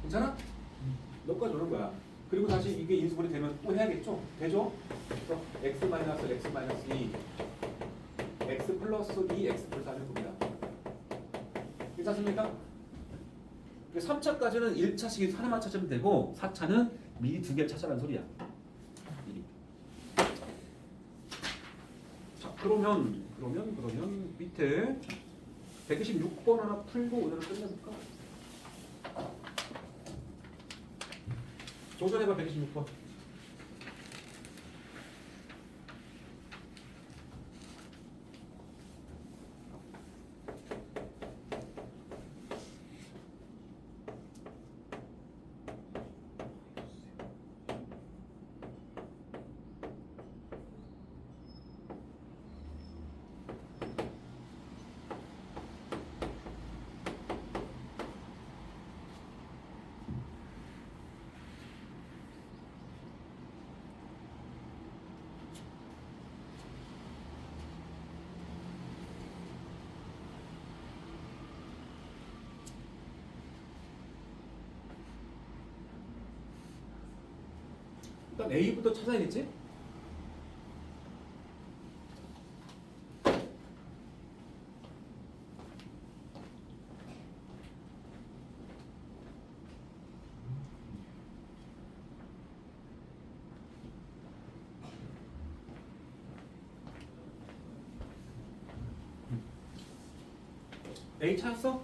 괜찮아? 여기까지 오는 거야. 그리고 다시 이게 인수분해 되면 또 해야겠죠? 되죠? 그래서 x 마이너스 2 x 플러스 2 x 플러스 4를 봅니다. 괜찮습니까? 3차까지는 1차씩 하나만 찾으면 되고 4차는 미리 두 개를 찾아라는 소리야. 미리. 자, 그러면 밑에 126번 하나 풀고 오늘은 끝내볼까? 조전해봐 126번. 일단 A부터 찾아야겠지? A 찾았어?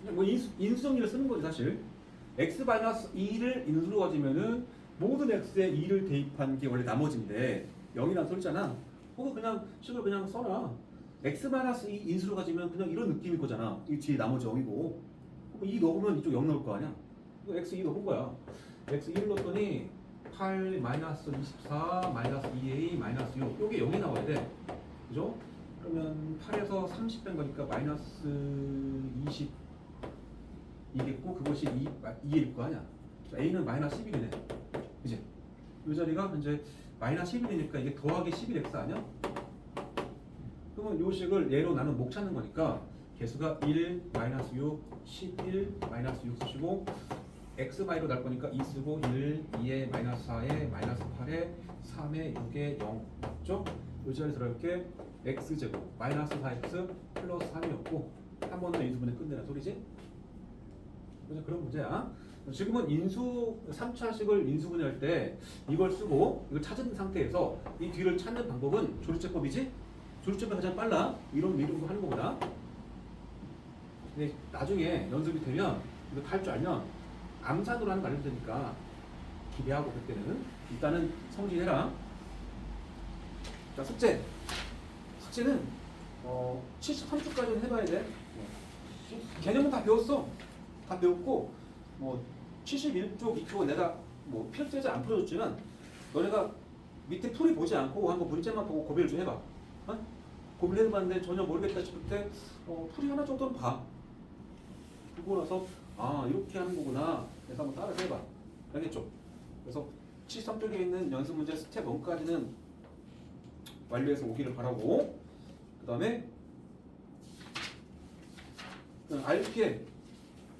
그냥 뭐 인수정리를 쓰는 거지 사실. x-2를 인수로 가지면은 모든 x에 2를 대입한 게 원래 나머지인데 0이란 소리잖아. 혹은 그냥 식을 그냥 써라. x-2 인수로 가지면 그냥 이런 느낌일 거잖아. 이 뒤에 나머지 0이고 2 넣으면 이쪽 0 넣을 거 아니야. x2 넣은 거야. x2를 넣었더니 8 24 2a 6 요게 0이 나와야 돼. 그죠? 그러면 8에서 30 뺀 거니까 마이너스 20 이겠고 그것이 2일 거 아니야. A는 마이너스 11이네. 그치? 이 자리가 현재 마이너스 11이니까 이게 더하기 11x 아니야? 그러면 요 식을 얘로 나눈 목 찾는 거니까 개수가 1, 마이너스 6, 11, 마이너스 6 쓰시고 x 마이로 날 거니까 2 쓰고 1, 2에 마이너스 4에 마이너스 8에 3에 6에 0 맞죠? 이 자리 들어갈 게 x제곱 마이너스 4x 플러스 3이었고 한 번 더 인수분해 끝내라 소리지? 그래서 그런 문제야. 지금은 인수 3차식을 인수분해할 때 이걸 쓰고 이걸 찾은 상태에서 이 뒤를 찾는 방법은 조류제법이지? 조류제법이 가장 빨라. 이런 거 하는 것보다. 근데 나중에 연습이 되면 이거 할 줄 알면 암산으로 하는 거 알려주니까 기대하고 그때는 일단은 성질해라. 자 숙제는 73초까지는 해봐야 돼. 개념은 다 배웠어. 다 배웠고 뭐 71쪽 2쪽 내가 뭐 필제지 안 풀어줬지만 너네가 밑에 풀이 보지 않고 한번 문제만 보고 고비를 좀 해봐. 어? 고비를 해봤는데 전혀 모르겠다 싶을 때 풀이 하나 정도는 봐. 보고 나서 아 이렇게 하는 거구나 그래서 한번 따라서 해봐. 알겠죠? 그래서 73쪽에 있는 연습 문제 스텝 1까지는 완료해서 오기를 바라고 그 다음에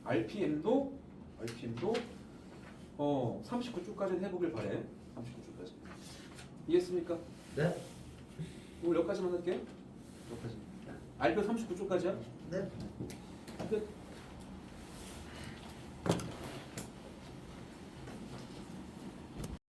RPM도 39쪽까지는 해보길 바래. 39쪽까지. 이해했습니까? 네? 오늘 여기까지만 할게. 여기까지. RP 39쪽까지야? 네? 끝.